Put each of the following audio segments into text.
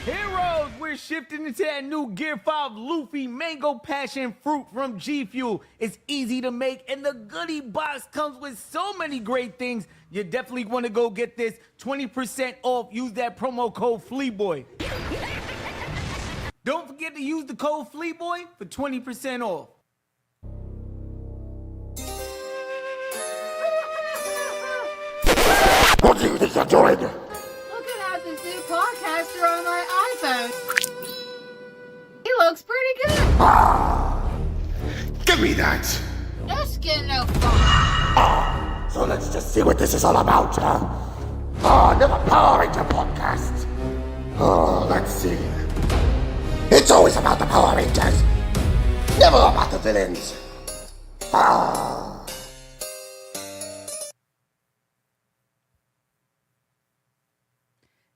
Heroes, we're shifting into that new Gear 5 Luffy Mango Passion Fruit from G Fuel. It's easy to make, and the goodie box comes with so many great things. You definitely want to go get this 20% off. Use that promo code FleeBoy. Don't forget to use the code FleeBoy for 20% off. What do you think you're doing? Looking at this new podcaster on my iPhone. He looks pretty good. Give me that! This getting no fun. So let's just see what this is all about, huh? Another Power Ranger podcast. Let's see. It's always about the Power Rangers. Never about the villains.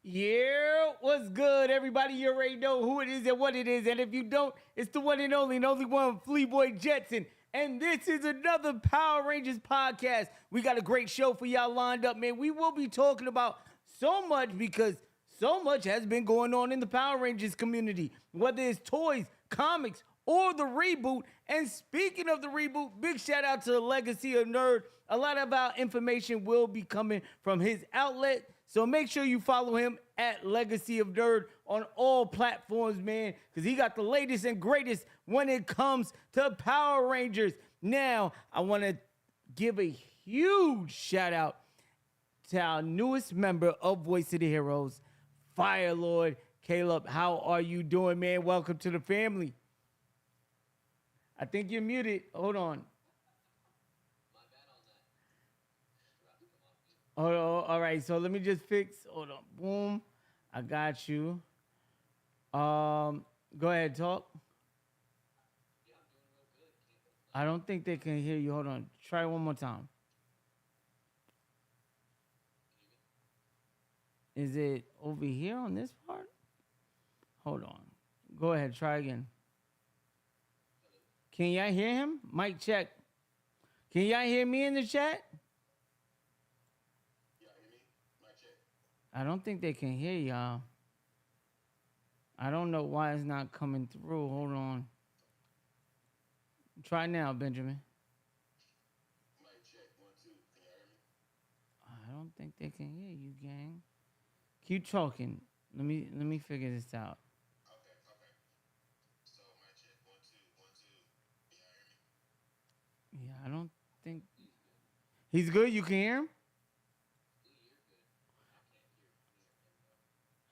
Yeah, what's good, everybody? You already know who it is and what it is. And if you don't, it's the one and only one, FleeboyJetson. And this is another Power Rangers podcast. We got a great show for y'all lined up, man. We will be talking about so much because so much has been going on in the Power Rangers community, whether it's toys, comics, or the reboot. And speaking of the reboot, big shout out to the Legacy of Nerd. A lot of our information will be coming from his outlet. So make sure you follow him at Legacy of Nerd on all platforms, man, because he got the latest and greatest when it comes to Power Rangers. Now, I want to give a huge shout out to our newest member of Voice of the Heroes, Fire Lord Caleb. How are you doing, man? Welcome to the family. I think you're muted. Hold on. Oh, all right, so let me just fix. Hold on. Boom. I got you. Go ahead, talk. I don't think they can hear you. Hold on. Try one more time. Is it over here on this part? Hold on. Go ahead. Try again. Can y'all hear him? Mic check. Can y'all hear me in the chat? I don't think they can hear y'all. I don't know why it's not coming through. Hold on. Try now, Benjamin. I don't think they can hear you, gang. Keep talking. Let me figure this out. Okay. So mic check 1 2 1 2. Can y'all hear me? Yeah, I don't think he's good. You can hear him?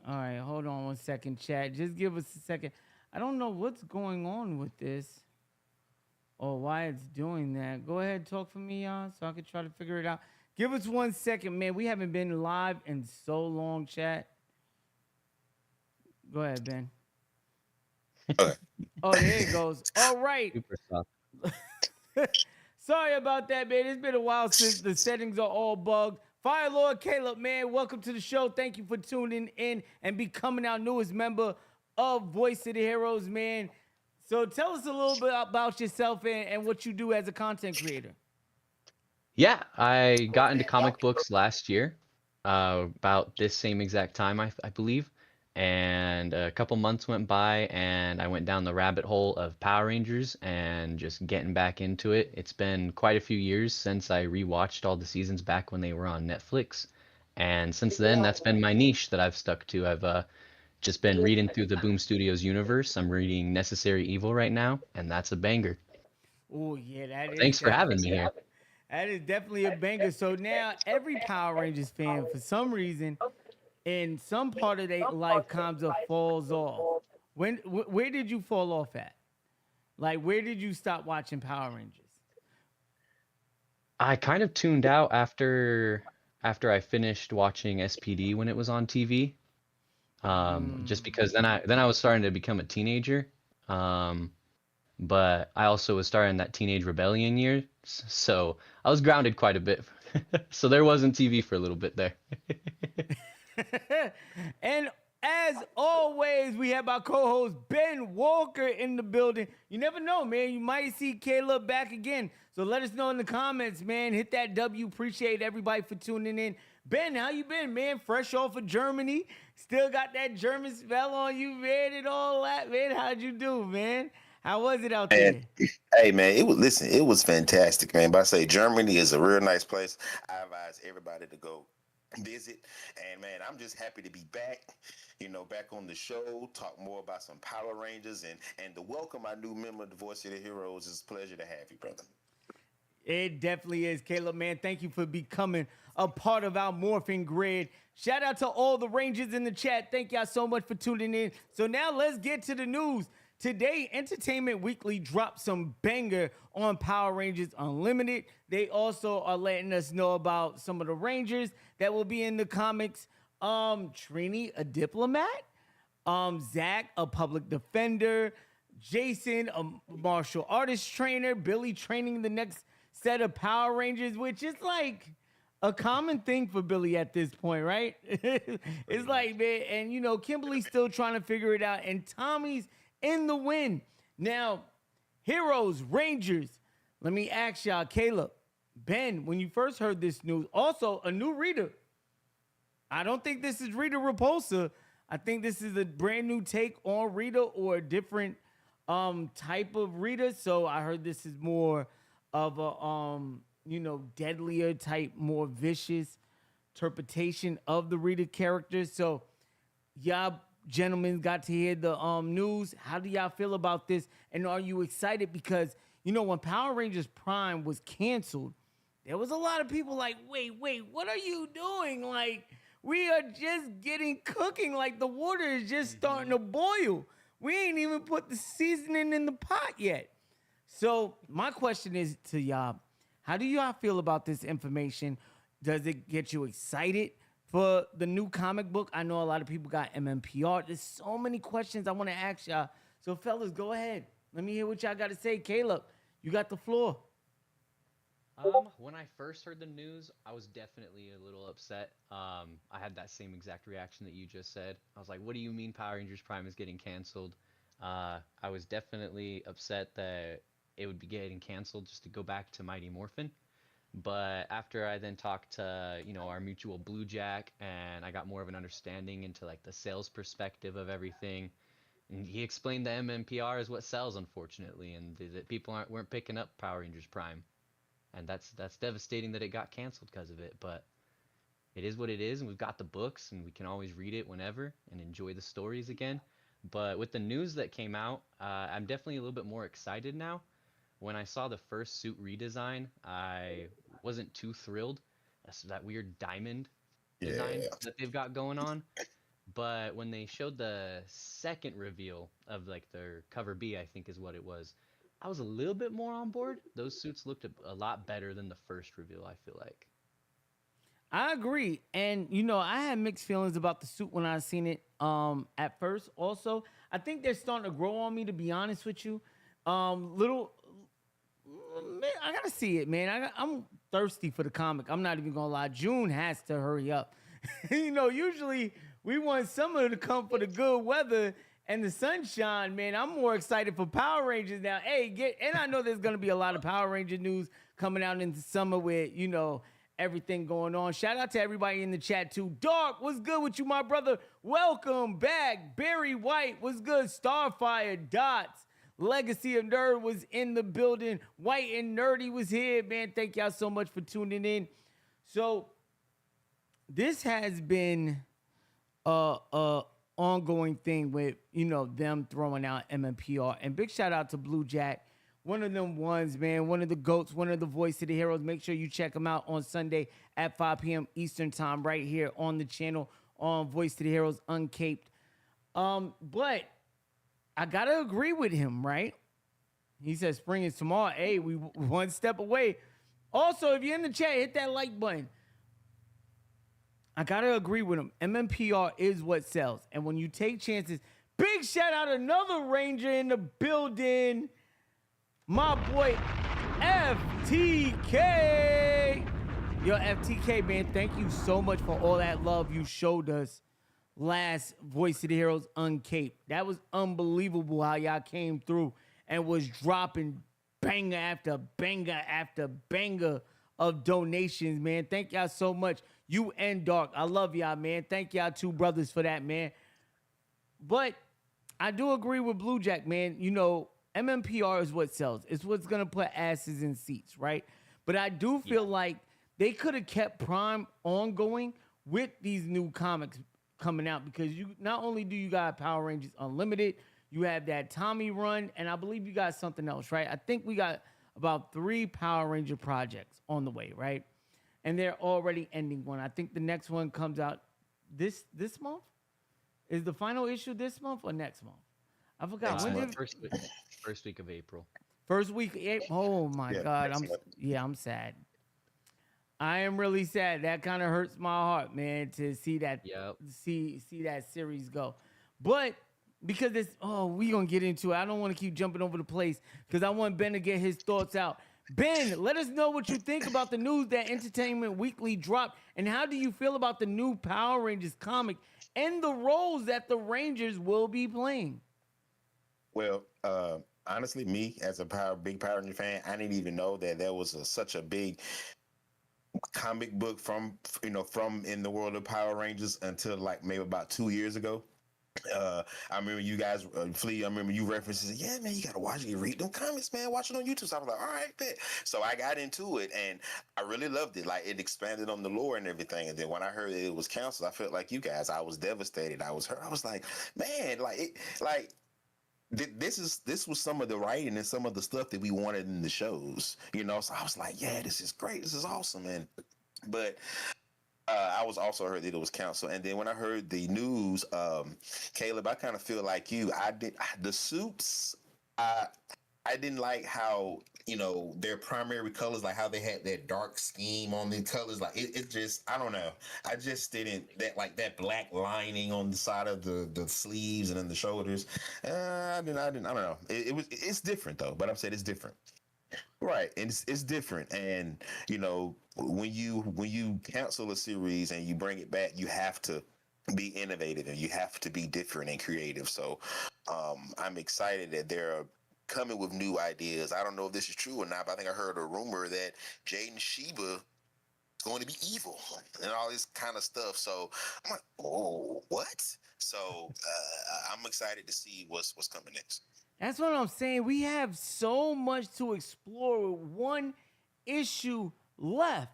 All right, hold on 1 second, chat. Just give us a second. I don't know what's going on with this or why it's doing that. Go ahead, talk for me, y'all, so I can try to figure it out. Give us 1 second, man. We haven't been live in so long, chat. Go ahead, Ben. Oh, there it goes. All right. Super soft. Sorry about that, man. It's been a while since the settings are all bugged. Fire Lord Caleb, man, welcome to the show. Thank you for tuning in and becoming our newest member of Voice of the Heroes, man. So tell us a little bit about yourself and what you do as a content creator. Yeah, I got into comic books last year, about this same exact time, I believe. And a couple months went by, and I went down the rabbit hole of Power Rangers and just getting back into it. It's been quite a few years since I rewatched all the seasons back when they were on Netflix. And since then, that's been my niche that I've stuck to. I've just been reading through the Boom Studios universe. I'm reading Necessary Evil right now, and that's a banger. Oh, yeah, that is. Thanks for having me here. That is definitely a banger. So now every Power Rangers fan, for some reason, in some part of their life comes or falls off. Where did you fall off at? Like, where did you stop watching Power Rangers? I kind of tuned out after I finished watching SPD when it was on TV. Just because then I was starting to become a teenager. But I also was starting that teenage rebellion year, so I was grounded quite a bit. So there wasn't TV for a little bit there. And as always, we have our co-host Ben Walker in the building. You never know, man. You might see Caleb back again. So let us know in the comments, man. Hit that W. Appreciate everybody for tuning in. Ben, how you been, man? Fresh off of Germany. Still got that German spell on you, man, and all that, man. How'd you do, man? How was it out there? And hey, man, it was fantastic, man. But I say Germany is a real nice place. I advise everybody to go visit. And man, I'm just happy to be back, back on the show, talk more about some Power Rangers and to welcome our new member of the Voice of the Heroes. It's a pleasure to have you, brother. It definitely is, Caleb, man. Thank you for becoming a part of our Morphin Grid. Shout out to all the Rangers in the chat. Thank y'all so much for tuning in. So now let's get to the news. Today, Entertainment Weekly dropped some banger on Power Rangers Unlimited. They also are letting us know about some of the Rangers that will be in the comics. Trini, a diplomat. Zach, a public defender. Jason, a martial artist trainer. Billy training the next set of Power Rangers, which is like a common thing for Billy at this point, right? It's like, man, and Kimberly's still trying to figure it out, and Tommy's in the win. Now, Heroes, Rangers, let me ask y'all, Caleb, Ben, when you first heard this news, also a new Rita. I don't think this is Rita Repulsa. I think this is a brand new take on Rita or a different type of Rita. So I heard this is more of a deadlier type, more vicious interpretation of the Rita character. So y'all gentlemen got to hear the news. How do y'all feel about this? And are you excited? Because when Power Rangers Prime was canceled, there was a lot of people like, wait, what are you doing? Like, we are just getting cooking. Like, the water is just starting to boil. We ain't even put the seasoning in the pot yet. So my question is to y'all, how do y'all feel about this information? Does it get you excited for the new comic book? I know a lot of people got MMPR. There's so many questions I want to ask y'all. So fellas, go ahead. Let me hear what y'all got to say. Caleb, you got the floor. When I first heard the news, I was definitely a little upset. I had that same exact reaction that you just said. I was like, what do you mean Power Rangers Prime is getting canceled? I was definitely upset that it would be getting canceled just to go back to Mighty Morphin. But after I then talked to, our mutual Blue Jack, and I got more of an understanding into like the sales perspective of everything, and he explained the MMPR is what sells, unfortunately, and that people weren't picking up Power Rangers Prime. And that's devastating that it got canceled because of it, but it is what it is, and we've got the books, and we can always read it whenever and enjoy the stories again. But with the news that came out, I'm definitely a little bit more excited now. When I saw the first suit redesign, I wasn't too thrilled. That's that weird diamond design that they've got going on. But when they showed the second reveal of like their cover B, I think is what it was, I was a little bit more on board. Those suits looked a lot better than the first reveal, I feel like. I agree. And, I had mixed feelings about the suit when I seen it at first. Also, I think they're starting to grow on me, to be honest with you. Man, I got to see it, man. I'm thirsty for the comic. I'm not even going to lie. June has to hurry up. Usually we want summer to come for the good weather and the sunshine, man. I'm more excited for Power Rangers now. And I know there's going to be a lot of Power Ranger news coming out in the summer with, everything going on. Shout out to everybody in the chat too. Dark, what's good with you, my brother? Welcome back. Barry White, what's good? Starfire, Dots, Legacy of Nerd was in the building. White and Nerdy was here, man. Thank y'all so much for tuning in. So this has been ongoing thing with, them throwing out MMPR. And big shout out to Blue Jack. One of them ones, man. One of the GOATs, one of the Voice of the Heroes. Make sure you check them out on Sunday at 5 p.m. Eastern time right here on the channel on Voice of the Heroes Uncaped. But I got to agree with him, right? He says spring is tomorrow. Hey, we one step away. Also, if you're in the chat, hit that like button. I got to agree with him. MMPR is what sells. And when you take chances, big shout out another Ranger in the building. My boy, FTK. Yo, FTK, man, thank you so much for all that love you showed us last Voice of the Heroes Uncaped. That was unbelievable how y'all came through and was dropping banger after banger after banger of donations, man. Thank y'all so much. You and Dark, I love y'all, man. Thank y'all two brothers for that, man. But I do agree with Blue Jack, man. You know, MMPR is what sells. It's what's gonna put asses in seats, right? But I do feel like they could have kept Prime ongoing with these new comics coming out, because you not only do you got Power Rangers Unlimited, you have that Tommy run, and I believe you got something else, right? I think we got about 3 Power Ranger projects on the way, right? And they're already ending one. I think the next one comes out this month. Is the final issue this month or next month? I forgot. When did first week of April. First week? Oh my God! I'm sad. I am really sad. That kind of hurts my heart, man, to see that see that series go. But because we gonna get into it. I don't want to keep jumping over the place because I want Ben to get his thoughts out. Ben, let us know what you think about the news that Entertainment Weekly dropped, and how do you feel about the new Power Rangers comic and the roles that the Rangers will be playing? Well, honestly, me as a big Power Ranger fan, I didn't even know that there was such a big comic book from in the world of Power Rangers until like maybe about 2 years ago. I remember you guys, Flea, I remember you references, yeah, man, you gotta watch it, read them comics, man, watch it on YouTube. So I was like, all right, bet. So I got into it and I really loved it. Like, it expanded on the lore and everything. And then when I heard that it was canceled, I felt like you guys, I was devastated. I was hurt. I was like, man, this was some of the writing and some of the stuff that we wanted in the shows, So I was like, yeah, this is great. This is awesome, man. But I was also heard that it was canceled. And then when I heard the news, Caleb, I kind of feel like you. The suits, I didn't like how, their primary colors, like how they had that dark scheme on the colors. Like it just, I don't know. I just didn't, that black lining on the side of the sleeves and then the shoulders. I don't know. It's different though, but I'm saying it's different. Right, and it's different, and when you cancel a series and you bring it back, you have to be innovative and you have to be different and creative. So, I'm excited that they're coming with new ideas. I don't know if this is true or not, but I think I heard a rumor that Jaden Sheba is going to be evil and all this kind of stuff. So I'm like, oh, what? So I'm excited to see what's coming next. That's what I'm saying. We have so much to explore with one issue left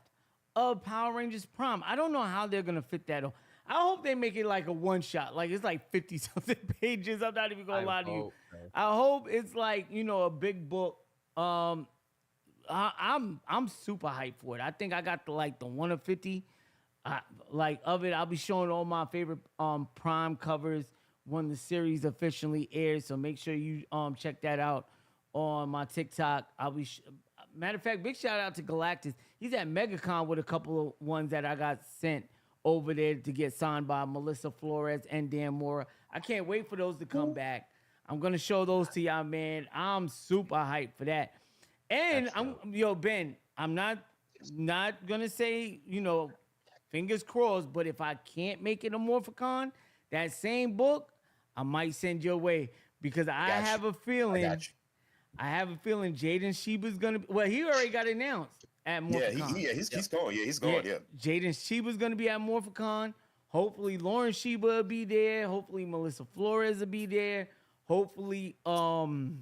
of Power Rangers Prime. I don't know how they're going to fit that on. I hope they make it like a one-shot. Like, it's like 50-something pages. I'm not even going to lie to you. I hope it's like, a big book. I'm super hyped for it. I think I got the 1 of 50 of it. I'll be showing all my favorite Prime covers when the series officially airs, so make sure you check that out on my TikTok. I'll be matter of fact, big shout out to Galactus. He's at MegaCon with a couple of ones that I got sent over there to get signed by Melissa Flores and Dan Mora. I can't wait for those to come back. I'm gonna show those to y'all, man. I'm super hyped for that. And Ben, I'm not gonna say fingers crossed, but if I can't make it a Morphicon, that same book, I might send your way, because I have a feeling Jaden Sheba's gonna be. Well, he already got announced at Morphicon. He's going. Yeah, he's going. Yeah. Jaden Sheba's gonna be at Morphicon. Hopefully, Lauren Sheba will be there. Hopefully, Melissa Flores will be there. Hopefully, who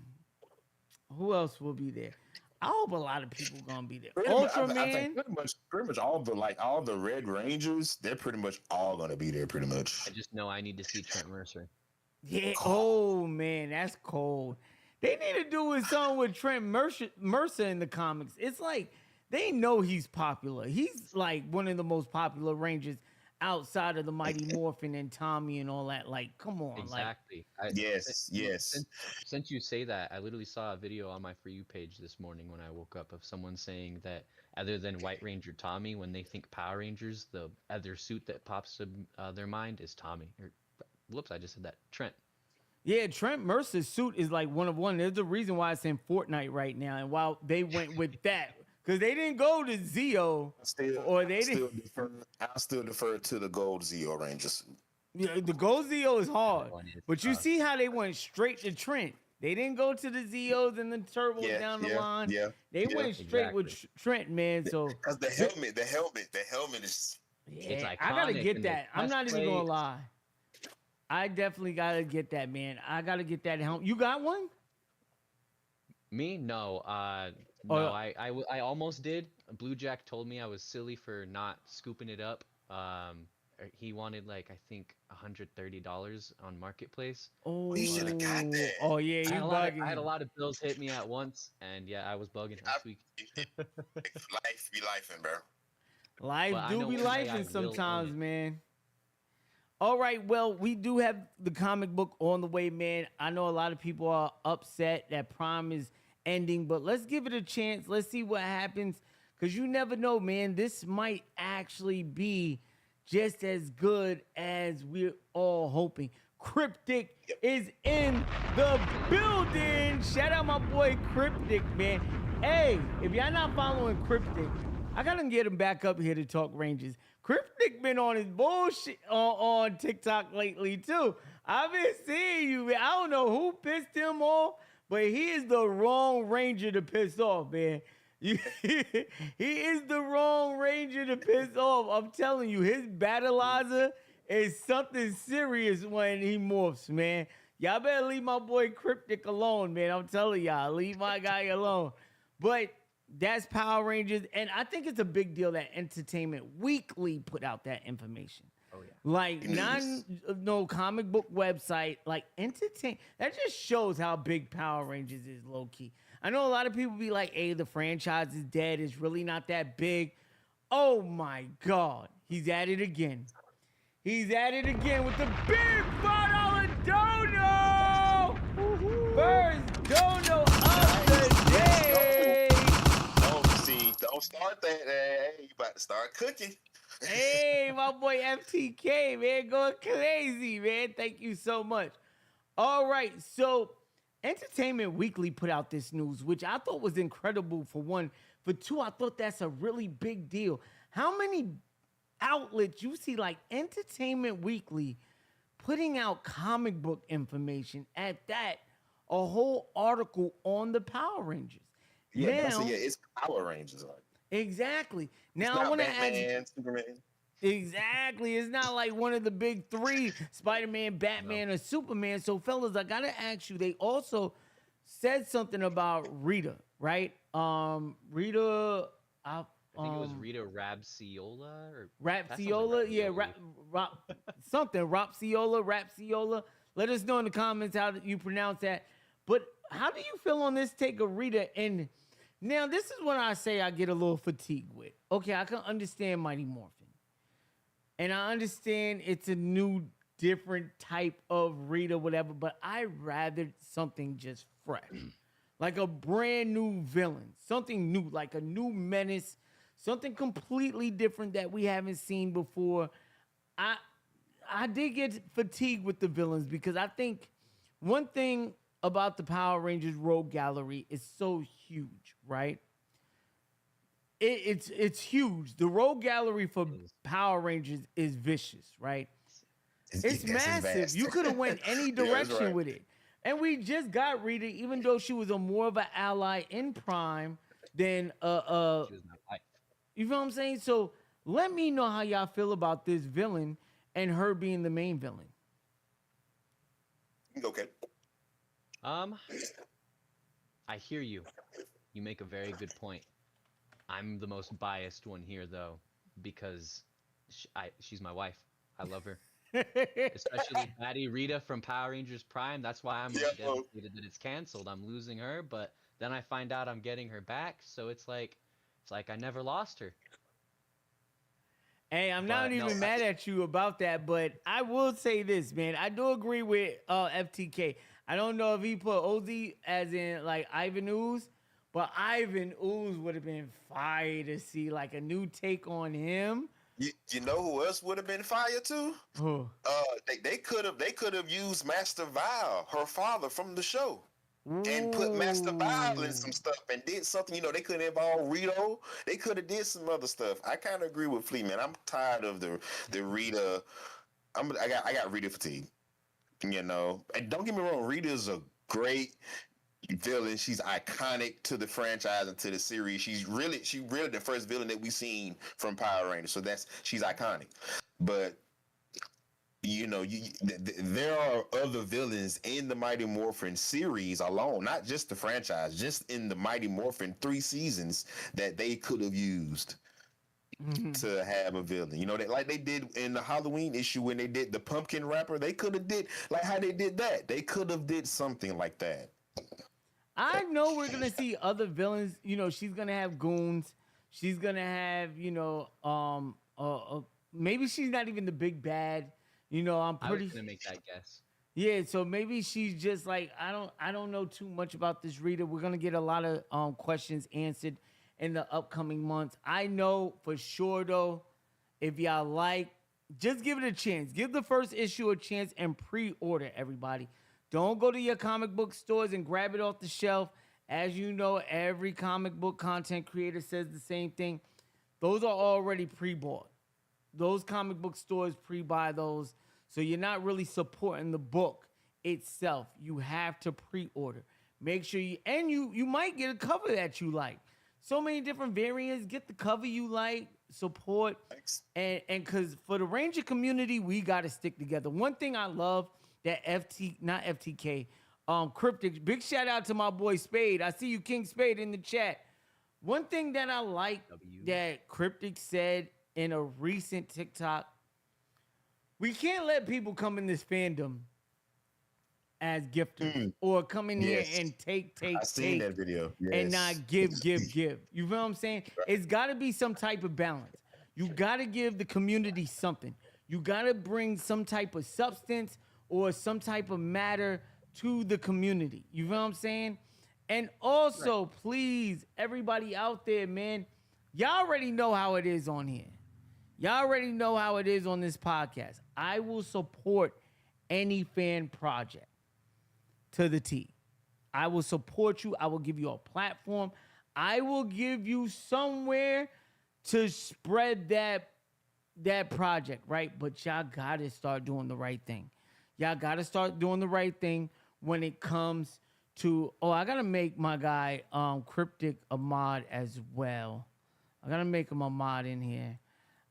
else will be there? I hope a lot of people gonna be there. Ultraman. I think pretty much all the Red Rangers, they're pretty much all gonna be there. Pretty much. I just know I need to see Trent Mercer. Yeah. Oh man, that's cold. They need to do something with Trent Mercer in the comics. It's like they know he's popular. He's like one of the most popular Rangers outside of the Mighty Morphin and Tommy and all that. Like, come on. Exactly. Yes. Since you say that, I literally saw a video on my For You page this morning when I woke up of someone saying that other than White Ranger Tommy, when they think Power Rangers, the other suit that pops to their mind is Tommy. Whoops, I just said that. Trent. Yeah, Trent Mercer's suit is like one of one. There's a reason why it's in Fortnite right now. And while they went with that, because they didn't go to Zeo, I still defer to the Gold Zeo Rangers. Yeah, the Gold Zeo is hard, but you see how they went straight to Trent. They didn't go to the Zeos and the Turbos down the line. They went straight with Trent, man. So because the helmet is It's yeah, I gotta iconic, get and the that. I'm chest not even gonna plate. lie. I definitely gotta get that, man. I gotta get that helmet. You got one? Me? No. Oh, No, I almost did. Blue Jack told me I was silly for not scooping it up. He wanted like I think $130 on Marketplace. oh, you should have got that. oh yeah, you I had a bugging. lot of bills hit me at once, and yeah, I was bugging last week. Life be lifing, bro. Life But I do know be one day life I and will own sometimes, it. man. All right, well, we do have the comic book on the way, man. I know a lot of people are upset that Prime is ending, but let's give it a chance. Let's see what happens, because you never know, man. This might actually be just as good as we're all hoping. Cryptic is in the building. Shout out my boy Cryptic, man. Hey, if y'all not following Cryptic, I gotta get him back up here to talk Rangers. Cryptic been on his bullshit on TikTok lately too. I've been seeing you, man. I don't know who pissed him off, but he is the wrong Ranger to piss off, man. He is the wrong Ranger to piss off. I'm telling you, his battleizer is something serious when he morphs, man. Y'all better leave my boy Cryptic alone, man. I'm telling y'all, leave my guy alone. But that's Power Rangers, and I think it's a big deal that Entertainment Weekly put out that information. Oh yeah. Like no comic book website, like entertain. That just shows how big Power Rangers is, low key. I know a lot of people be like, "Hey, the franchise is dead. It's really not that big." Oh my God, he's at it again. He's at it again with the big $5 dono. First dono of the day. Don't start that. Hey, you about to start cooking. Hey, my boy FTK, man, going crazy, man. Thank you so much. All right, so Entertainment Weekly put out this news, which I thought was incredible for one. For two, I thought that's a really big deal. How many outlets you see like Entertainment Weekly putting out comic book information at that, a whole article on the Power Rangers? Yeah, it's Power Rangers. Like, Exactly. Now it's I want to Batman, ask. Superman. Exactly. It's not like one of the big three, Spider-Man, Batman, or Superman. So, fellas, I gotta ask you. They also said something about Rita, right? Rita. I think it was Rita Rapciola or Rapciola, yeah, Rapciola. Let us know in the comments how you pronounce that. But how do you feel on this take of Rita? And now this is what I say I get a little fatigued with. Okay, I can understand Mighty Morphin. And I understand it's a new, different type of Rita, whatever, but I rather something just fresh. Like a brand new villain. Something new, like a new menace. Something completely different that we haven't seen before. I did get fatigued with the villains because I think one thing about the Power Rangers Rogue Gallery is so huge, right? It's huge. The Rogue Gallery for Power Rangers is vicious, right? It's massive. You could have went any direction with it. And we just got Rita, even though she was a more of an ally in Prime than She was my wife. you feel what I'm saying? So let me know how y'all feel about this villain and her being the main villain. Okay. I hear you. You make a very good point. I'm the most biased one here, though, because she's my wife. I love her. Especially Patty Rita from Power Rangers Prime. That's why I'm devastated that it's canceled. I'm losing her, but then I find out I'm getting her back, so it's like I never lost her. Hey, I'm not even mad at you about that, but I will say this, man. I do agree with FTK. I don't know if he put OZ as in like Ivan Ooze, but Ivan Ooze would have been fire to see like a new take on him. You know who else would have been fire too? Who? They could have used Master Vile, her father from the show, and put Master Vile in some stuff and did something. You know, they could have involved Rito. They could have did some other stuff. I kind of agree with Flea, man. I'm tired of the Rita. I got Rita fatigue. You know, and don't get me wrong, Rita is a great villain. She's iconic to the franchise and to the series. She really the first villain that we've seen from Power Rangers. So she's iconic. But there are other villains in the Mighty Morphin series alone, not just the franchise, just in the Mighty Morphin 3 seasons that they could have used to have a villain. Like they did in the Halloween issue when they did the pumpkin rapper. They could have did like how they did that. They could have did something like that. I know we're gonna see other villains. She's gonna have goons. She's gonna have, maybe she's not even the big bad. I'm I pretty. was gonna make that guess. Yeah, so maybe she's just like I don't know too much about this reader. We're gonna get a lot of questions answered in the upcoming months. I know for sure though, if y'all like, just give it a chance. Give the first issue a chance and pre-order, everybody. Don't go to your comic book stores and grab it off the shelf. As you know, every comic book content creator says the same thing. Those are already pre-bought. Those comic book stores pre-buy those. So you're not really supporting the book itself. You have to pre-order. Make sure you might get a cover that you like. So many different variants. Get the cover you like. Support. Thanks. And because for the Ranger community, we got to stick together. One thing I love that Cryptic, big shout out to my boy Spade. I see you, King Spade, in the chat. One thing that I like that Cryptic said in a recent TikTok, we can't let people come in this fandom as gifters or come in here and take I seen that video. Yes. and not give. You feel what I'm saying? It's got to be some type of balance. You got to give the community something. You got to bring some type of substance or some type of matter to the community. You feel what I'm saying? And also, please, everybody out there, man, y'all already know how it is on here. Y'all already know how it is on this podcast. I will support any fan project to the T. I will support you. I will give you a platform. I will give you somewhere to spread that project, right? But y'all got to start doing the right thing. Y'all got to start doing the right thing when it comes to, I got to make my guy Cryptic a mod as well. I got to make him a mod in here.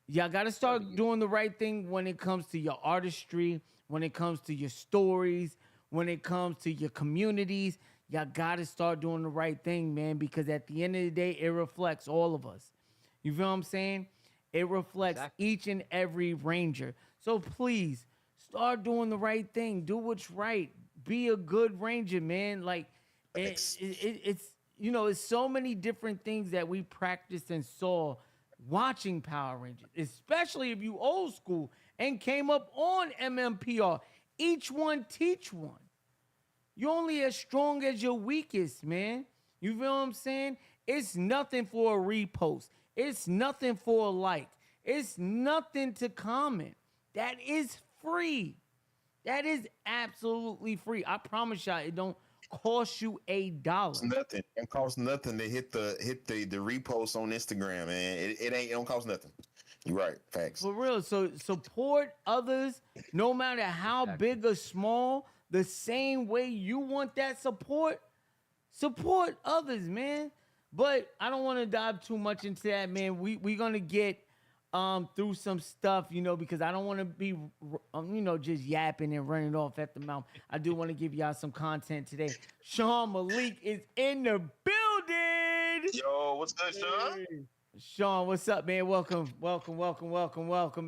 Y'all got to start doing the right thing when it comes to your artistry, when it comes to your stories, when it comes to your communities. Y'all got to start doing the right thing, man, because at the end of the day, it reflects all of us. You feel what I'm saying? It reflects each and every Ranger. So please, start doing the right thing. Do what's right. Be a good Ranger, man. Like, it's it's so many different things that we practiced and saw watching Power Rangers, especially if you old school and came up on MMPR. Each one teach one. You're only as strong as your weakest, man. You feel what I'm saying? It's nothing for a repost. It's nothing for a like. It's nothing to comment. That is free. That is absolutely free. I promise y'all, it don't cost you $1. It's nothing. It costs nothing to hit the repost on Instagram, man. It don't cost nothing. You're right. Facts. For real. So support others, no matter how big or small, the same way you want that support. Support others, man. But I don't want to dive too much into that, man. We're gonna get through some stuff, because I don't want to be, just yapping and running off at the mouth. I do want to give y'all some content today. Sean Malik is in the building. Yo, what's good, Sean? Sean, what's up, man? Welcome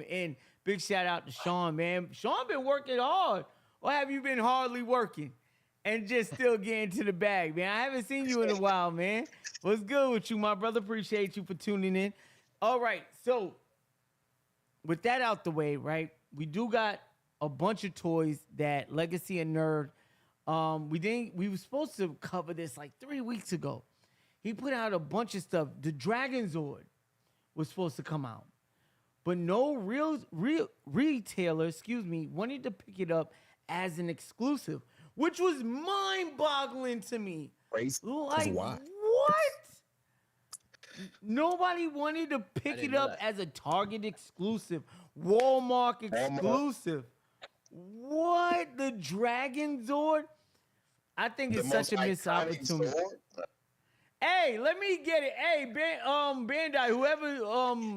in. Big shout out to Sean, man. Sean been working hard, or have you been hardly working and just still getting to the bag, man? I haven't seen you in a while, man. What's good with you, my brother? Appreciate you for tuning in. All right, so with that out the way, right? We do got a bunch of toys that Legacy and Nerd. We were supposed to cover this like 3 weeks ago. He put out a bunch of stuff. The Dragon Zord was supposed to come out, but no real retailer, wanted to pick it up as an exclusive, which was mind-boggling to me. Crazy. Like, what? Nobody wanted to pick it up as a Target exclusive, Walmart exclusive. What? The Dragon Zord? I think The it's such a most missed iconic opportunity. sword? Hey, let me get it. Hey, Bandai, whoever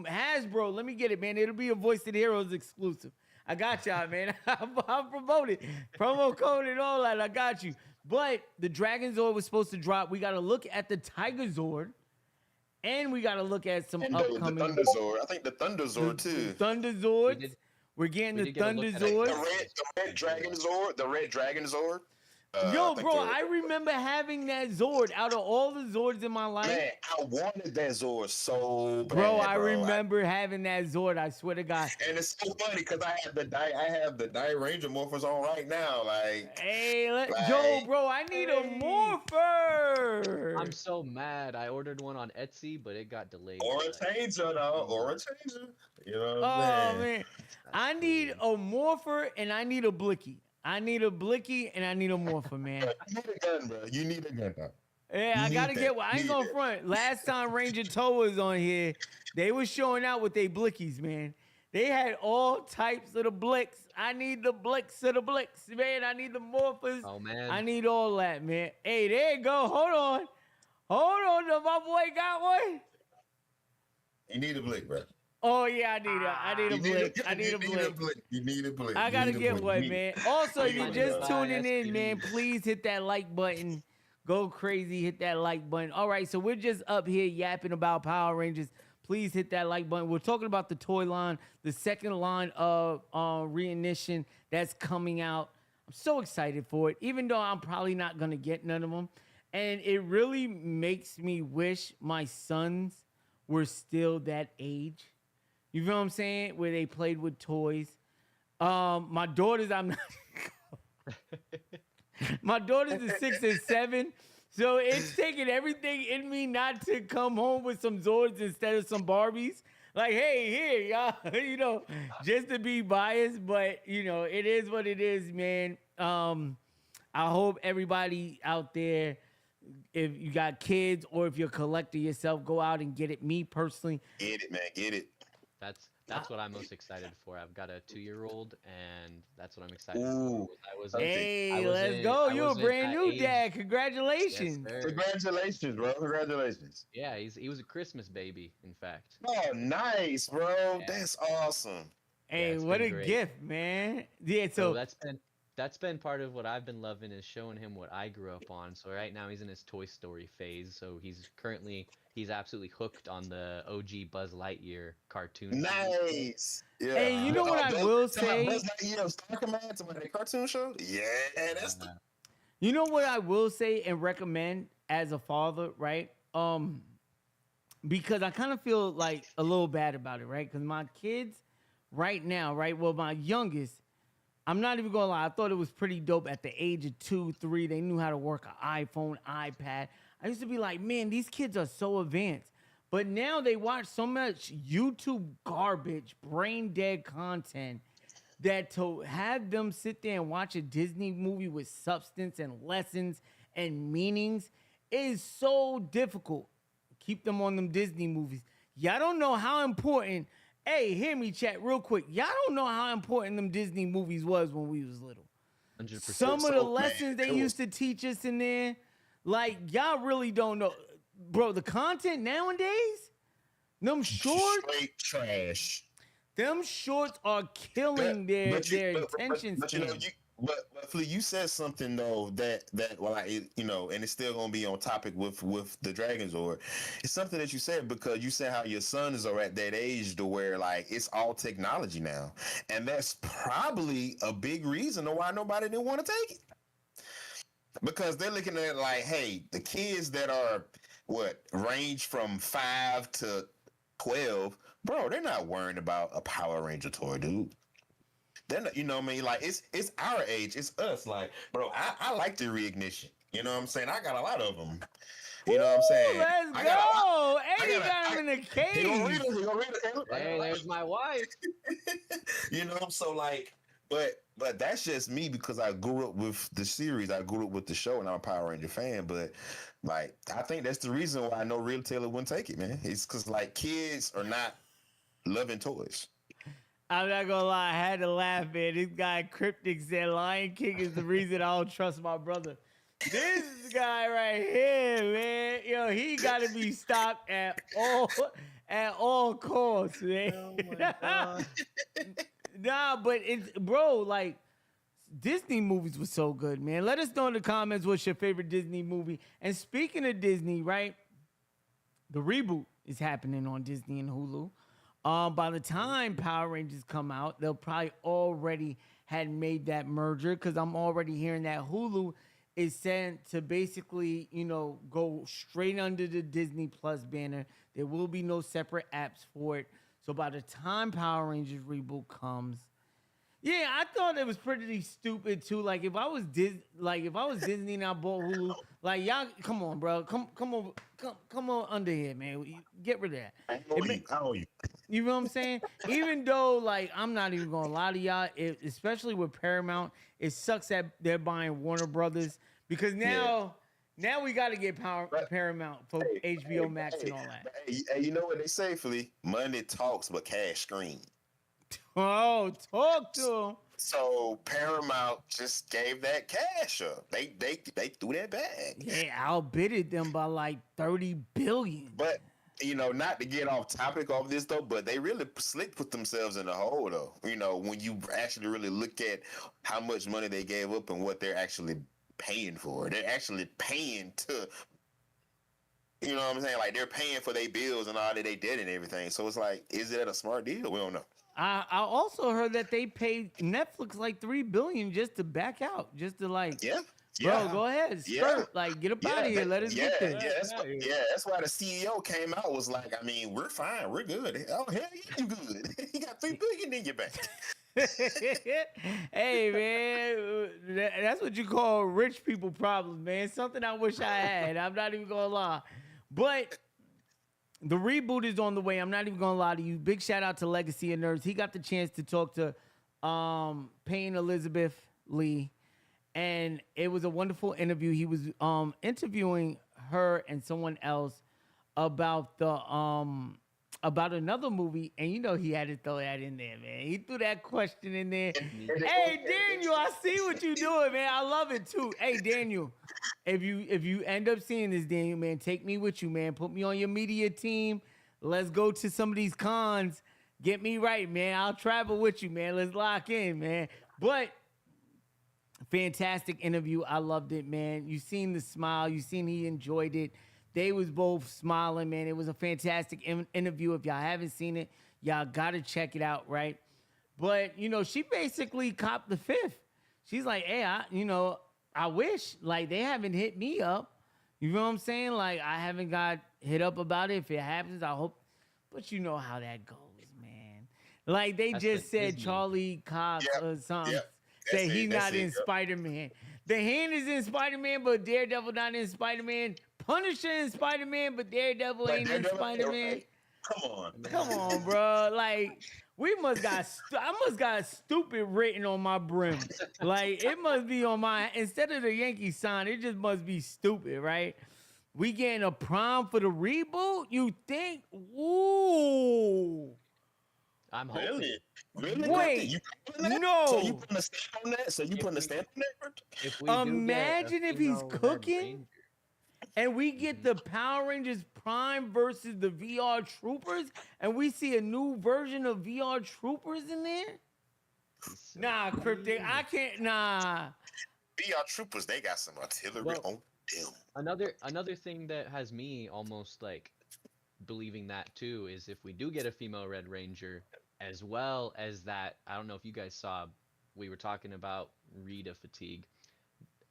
Hasbro, let me get it, man. It'll be a Voice of the Heroes exclusive. I got y'all, man. I'm promoted. Promo code and all that. I got you. But the Dragon Zord was supposed to drop. We got to look at the Tiger Zord, and we got to look at some And upcoming the Thunder Zord. I think the Thunder Zord the too. Thunder We Zords. did We're getting we the did get a look Thunder at it. Zords. The red Dragon Zord. The red Dragon Zord. Yo, I think bro, I remember having that Zord out of all the Zords in my life. man, I wanted that Zord so bad, Bro, I remember having that Zord. I swear to God. And it's so funny because I have the Die Ranger Morphers on right now. Like, Hey, like yo, bro, I need a morpher. I'm so mad. I ordered one on Etsy, but it got delayed. or by, a like, changer though, or a changer. You know what Oh I'm saying? man, I That's need crazy. a morpher and I need a blicky. I need a blicky and I need a morpher, man. You need a gun, bro. You need a gun, though. Yeah, You I gotta need get that. one. I ain't Need gonna that. front. Last time Ranger Toe was on here, they was showing out with their blickies, man. They had all types of the blicks. I need the blicks of the blicks, man. I need the morphers. Oh man. I need all that, man. Hey, there you go. Hold on. Hold on. My boy got one. You need a blick, bro. Oh yeah, I need a. I need a You need blick. a, I need a blick. blick. You need a blick. I You gotta need a get blick. one, You need- man. Also, if you you're need just to tuning in, SPD. man, please hit that like button. Go crazy, hit that like button. All right, so we're just up here yapping about Power Rangers. Please hit that like button. We're talking about the toy line, the second line of Reignition that's coming out. I'm so excited for it, even though I'm probably not gonna get none of them. And it really makes me wish my sons were still that age. You feel what I'm saying? Where they played with toys. My daughters, I'm not. My daughters are 6 and 7, so it's taking everything in me not to come home with some Zords instead of some Barbies. Like, hey, here, y'all, just to be biased, but it is what it is, man. I hope everybody out there, if you got kids or if you're a collector yourself, go out and get it. Me personally, Get it, man. Get it. That's what I'm most excited for. I've got a 2-year-old, and that's what I'm excited Ooh. for. I was hey, was let's in- go. I You're a was in brand that new age- dad. Yes, Congratulations. sir. Congratulations, bro. Congratulations. Yeah, he was a Christmas baby, in fact. Oh, nice, bro. Yeah. That's awesome. Hey, it's what been a great. gift, man. Yeah, So so that's been part of what I've been loving is showing him what I grew up on. So right now he's in his Toy Story phase. So he's absolutely hooked on the OG Buzz Lightyear cartoon. Nice. Yeah. Hey, you know what I will say? Buzz Lightyear, Star Command, somebody that cartoon show? Yeah, that's the You know what I will say and recommend as a father, right? Because I kind of feel like a little bad about it, right? Because my kids right now, right? Well, my youngest, I'm not even gonna lie, I thought it was pretty dope at the age of 2, 3. They knew how to work an iPhone, iPad. I used to be like, man, these kids are so advanced. But now they watch so much YouTube garbage, brain dead content that to have them sit there and watch a Disney movie with substance and lessons and meanings is so difficult. Keep them on them Disney movies. Y'all don't know how important. Hey, hear me, chat, real quick. Y'all don't know how important them Disney movies was when we was little. 100%. Some of the So, man, lessons they it was- used to teach us in there, like y'all really don't know, bro. The content nowadays, them shorts. straight trash. Them shorts are killing their But attention but span. but Flea, you said something though that well, and it's still gonna be on topic with the Dragons, or it's something that you said because you said how your sons are at that age to where like it's all technology now, and that's probably a big reason to why nobody didn't want to take it because they're looking at it like, hey, the kids that are range from 5 to 12. Bro, they're not worrying about a Power Ranger toy, dude. They're not, you know what I mean? Like, it's our age. It's us. Like, bro, I like the reignition. You know what I'm saying? I got a lot of them. You know what I'm saying? Let's I got a lot. go. Eddie got him in the He gonna read cage. it. He gonna read it. Hey, there's my wife. You know, so like, but that's just me because I grew up with the series. I grew up with the show, and I'm a Power Ranger fan. But like, I think that's the reason why I know Real Taylor wouldn't take it, man. It's because like kids are not loving toys. I'm not gonna lie, I had to laugh, man. This guy Cryptic said Lion King is the reason I don't trust my brother. This guy right here, man. Yo, he gotta be stopped at all costs, man. Oh my god. Nah, but it's bro, like Disney movies were so good, man. Let us know in the comments what's your favorite Disney movie. And speaking of Disney, right? The reboot is happening on Disney and Hulu. By the time Power Rangers come out, they'll probably already had made that merger because I'm already hearing that Hulu is sent to basically, go straight under the Disney Plus banner. There will be no separate apps for it. So by the time Power Rangers reboot comes, yeah, I thought it was pretty stupid too. Like if I was Disney and I bought Hulu, like y'all, come on, bro, come on under here, man. Get rid of that. I owe you. You know what I'm saying? Even though, like, I'm not even gonna lie to y'all, especially with Paramount, it sucks that they're buying Warner Brothers because now we got to get Paramount for HBO Max and all that. Hey, you know what they say, Flea? Money talks, but cash screams. Oh, talk to them. So Paramount just gave that cash up. They threw that bag. Yeah, outbidded them by like $30 billion. But not to get off topic of this though, but they really slick put themselves in the hole though. When you actually really look at how much money they gave up and what they're actually paying for, they're actually paying to. You know what I'm saying? Like they're paying for their bills and all that they did and everything. So it's like, is that a smart deal? We don't know. I also heard that they paid Netflix like $3 billion just to back out, just to like, bro, go ahead, skirt, like get up out of here, let us get there. That's why the CEO came out was like, I mean, we're fine, we're good. Oh hell yeah, you good? You got $3 billion in your bank. Hey man, that's what you call rich people problems, man. Something I wish I had. I'm not even gonna lie, but. The reboot is on the way. I'm not even gonna lie to you. Big shout out to Legacy of Nerds. He got the chance to talk to Payne Elizabeth Lee, and it was a wonderful interview. He was interviewing her and someone else about the about another movie, and he had to throw that in there, man. He threw that question in there. Hey Daniel, I see what you doing, man. I love it too. Hey Daniel. If you end up seeing this, Daniel, man, take me with you, man. Put me on your media team. Let's go to some of these cons. Get me right, man. I'll travel with you, man. Let's lock in, man. But fantastic interview. I loved it, man. You seen the smile. You seen he enjoyed it. They was both smiling, man. It was a fantastic interview. If y'all haven't seen it, y'all got to check it out, right? But, she basically copped the fifth. She's like, hey, I wish, like, they haven't hit me up. You know what I'm saying? Like, I haven't got hit up about it. If it happens, I hope. But you know how that goes, man. Like, they just said Disney. Charlie Cox or something. Said he's not in Spider-Man. The Hand is in Spider-Man, but Daredevil not in Spider-Man. Punisher in Spider-Man, but Daredevil ain't in Spider-Man. Come on, bro. Like, I must got stupid written on my brim. Like, it must be on my, instead of the Yankee sign, it just must be stupid, right? We getting a prom for the reboot? You think? Ooh. I'm hoping. Really? Wait, no. So you putting a stamp on that? If we imagine if he's cooking and we get the Power Rangers Prime versus the VR Troopers and we see a new version of VR Troopers in there? Nah, Cryptic, I can't, nah. VR Troopers, they got some artillery on them. Another thing that has me almost like believing that too is if we do get a female Red Ranger, as well as that, I don't know if you guys saw, we were talking about Rita fatigue.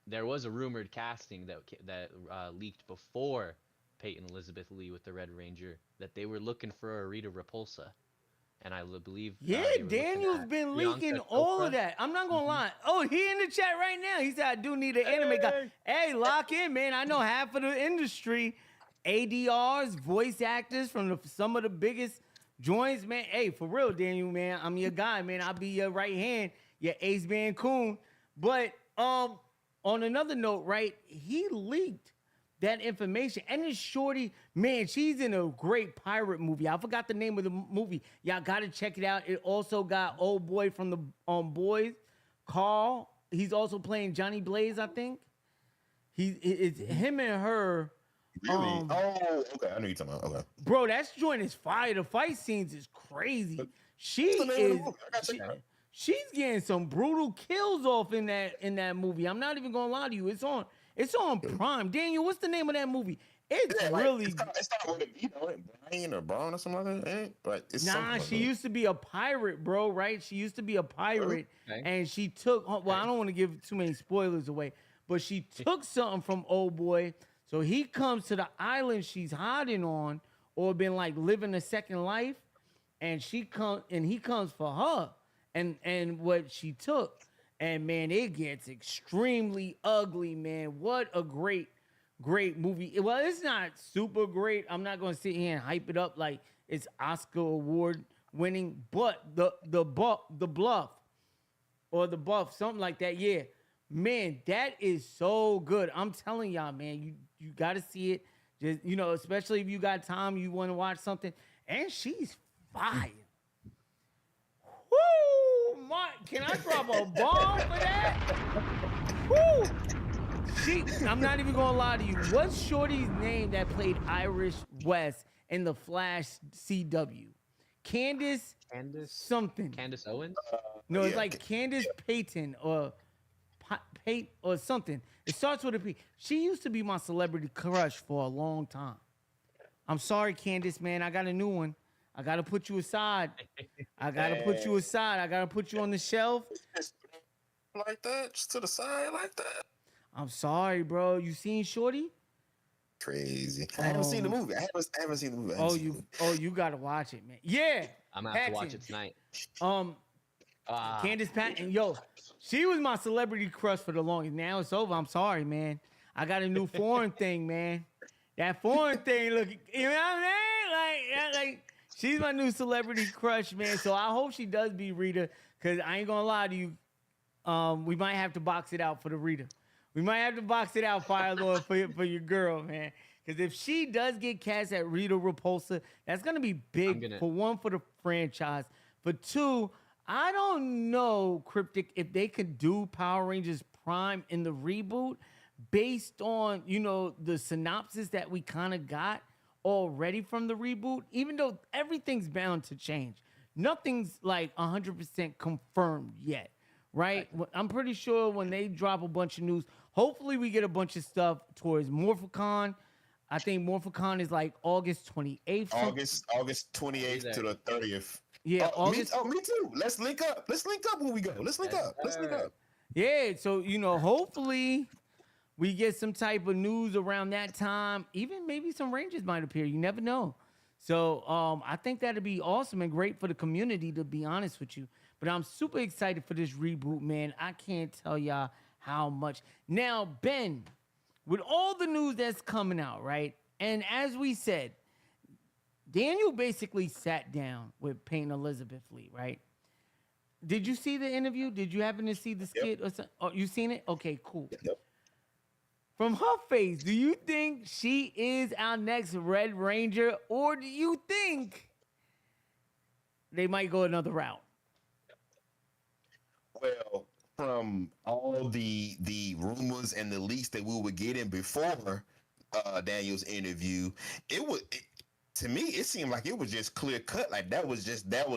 There was a rumored casting that leaked before Peyton Elizabeth Lee with the Red Ranger that they were looking for a Rita Repulsa, and I believe Daniel's been leaking all of that. I'm not gonna lie. Oh, he in the chat right now. He said I do need an anime guy. Hey, lock in, man. I know half of the industry, ADRs, voice actors from some of the biggest joints, man. Hey, for real, Daniel, man. I'm your guy, man. I'll be your right hand, your ace man coon. But on another note, right, he leaked that information. And this shorty, man, she's in a great pirate movie. I forgot the name of the movie. Y'all got to check it out. It also got old boy from the Boys, Carl. He's also playing Johnny Blaze, I think. It's him and her. Really? Okay. I know you're talking about. Okay. Bro, that joint is fire. The fight scenes is crazy. She What's the name of the is. movie? I gotta check it out. She's getting some brutal kills off in that movie. I'm not even gonna lie to you. It's on Prime. Daniel, what's the name of that movie? It's Yeah, really. It's not with a B, though. Brian or Brown or something like that. Ain't it? Like, it's Nah, something she like that. used to be a pirate, bro, right? She used to be a pirate, Okay. and she took. Well, I don't want to give too many spoilers away, but she took something from old boy. So he comes to the island she's hiding on, or been like living a second life, and he comes for her, and what she took, and man, it gets extremely ugly, man. What a great movie. Well, it's not super great. I'm not gonna sit here and hype it up like it's Oscar award winning, but the bluff or the buff, something like that. Yeah, man, that is so good. I'm telling y'all, man, you got to see it. Just especially if you got time, you want to watch something, and she's fire. Woo! Can I drop a bomb for that? Woo! I'm not even gonna lie to you. What's Shorty's name that played Irish West in the Flash CW? Candace something. Candace Owens. No, it's Yeah. like Candace Payton or Pate or something. It starts with a P. She used to be my celebrity crush for a long time. I'm sorry, Candace, man. I got a new one. I gotta put you aside. I gotta put you aside. I gotta put you on the shelf. Like that, just to the side, like that. I'm sorry, bro. You seen Shorty? Crazy. I haven't seen the movie. I haven't seen the movie. You gotta watch it, man. Yeah. I'm gonna have to watch Patton. it tonight. Candace Patton, yo, she was my celebrity crush for the longest. Now it's over. I'm sorry, man. I got a new foreign thing, man. That foreign thing, look, you know what I mean? Like, she's my new celebrity crush, man. So I hope she does beat Rita, because I ain't gonna lie to you. We might have to box it out for the Rita. We might have to box it out, Fire Lord, for your girl, man. Because if she does get cast at Rita Repulsa, that's gonna be big. For one, for the franchise. For two, I don't know, Cryptic, if they could do Power Rangers Prime in the reboot based on, the synopsis that we kind of got already from the reboot, even though everything's bound to change. Nothing's like 100% confirmed yet, right? I'm pretty sure when they drop a bunch of news, hopefully we get a bunch of stuff towards Morphicon. I think Morphicon is like August 28th. August 28th to the 30th. Yeah, August. Me too. Let's link up. Let's link up when we go. Let's link up. Yeah, so hopefully we get some type of news around that time. Even maybe some Rangers might appear. You never know. So I think that'd be awesome and great for the community, to be honest with you. But I'm super excited for this reboot, man. I can't tell y'all how much. Now, Ben, with all the news that's coming out, right? And as we said, Daniel basically sat down with Payne Elizabeth Lee, right? Did you see the interview? Did you happen to see the skit or something? Oh, you seen it? Okay, cool. Yep. From her face, do you think she is our next Red Ranger, or do you think they might go another route? Well, from all the rumors and the leaks that we were getting before Daniel's interview, to me, it seemed like it was just clear cut. Like that was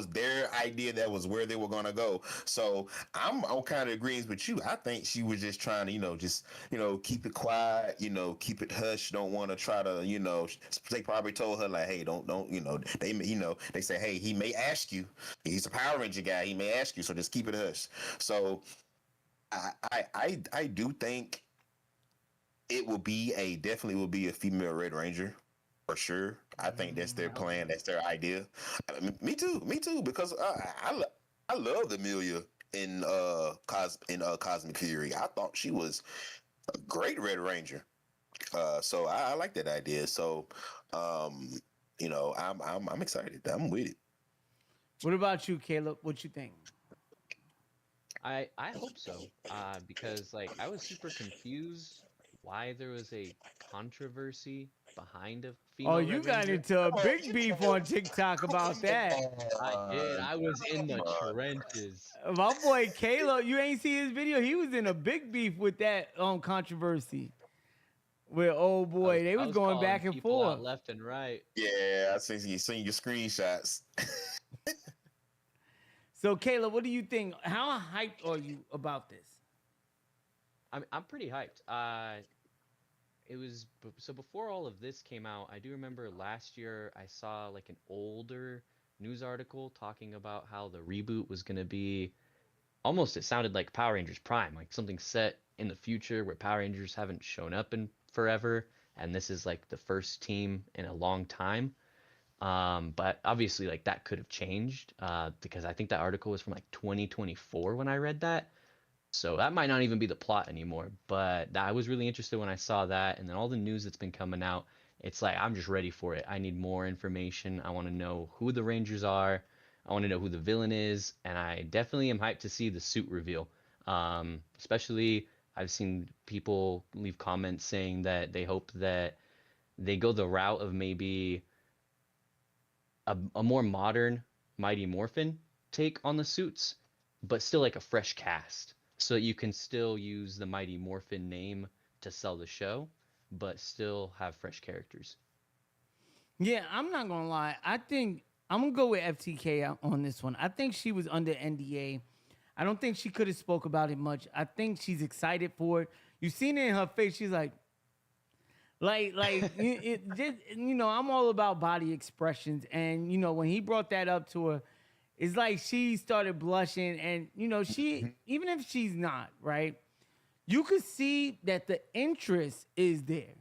their idea. That was where they were gonna go. So I'm kind of agreeing with you. I think she was just trying to, keep it quiet, keep it hush. Don't want to try to, they probably told her like, hey, don't, they say, hey, he may ask you. He's a Power Ranger guy. He may ask you. So just keep it hush. So I do think it definitely will be a female Red Ranger. For sure. I think that's their plan. That's their idea. Me too, because I love Amelia in Cosmic Fury. I thought she was a great Red Ranger. So I like that idea. So I'm excited. I'm with it. What about you, Caleb? What you think? I hope so. Because I was super confused why there was a controversy behind a female. Oh, you got Ranger. into a big beef on TikTok about that. I did. I was in the trenches. My boy Caleb, you ain't see his video. He was in a big beef with that controversy. with old boy. They I was going calling back and people out forth. left and right. Yeah, I seen your screenshots. So, Kayla, what do you think? How hyped are you about this? I'm pretty hyped. It was so before all of this came out. I do remember last year I saw like an older news article talking about how the reboot was gonna be almost. It sounded like Power Rangers Prime, like something set in the future where Power Rangers haven't shown up in forever, and this is like the first team in a long time. But obviously, like that could have changed because I think that article was from like 2024 when I read that. So that might not even be the plot anymore. But I was really interested when I saw that, and then all the news that's been coming out. It's like I'm just ready for it. I need more information. I want to know who the Rangers are. I want to know who the villain is, and I definitely am hyped to see the suit reveal. Especially, I've seen people leave comments saying that they hope that they go the route of maybe a more modern Mighty Morphin take on the suits, but still like a fresh cast, so that you can still use the Mighty Morphin name to sell the show, but still have fresh characters. Yeah, I'm not gonna lie. I think I'm gonna go with FTK on this one. I think she was under NDA. I don't think she could have spoke about it much. I think she's excited for it. You seen it in her face. She's like it just, I'm all about body expressions, and when he brought that up to her, it's like she started blushing, and she, even if she's not right, you could see that the interest is there.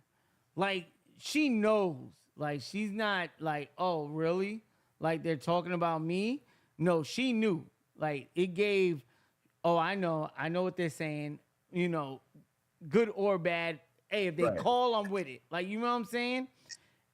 Like she knows, like she's not like, oh really, like they're talking about me. No, she knew. Like it gave, oh I know what they're saying. Good or bad. Hey, if they Right. call, I'm with it. Like, you know what I'm saying?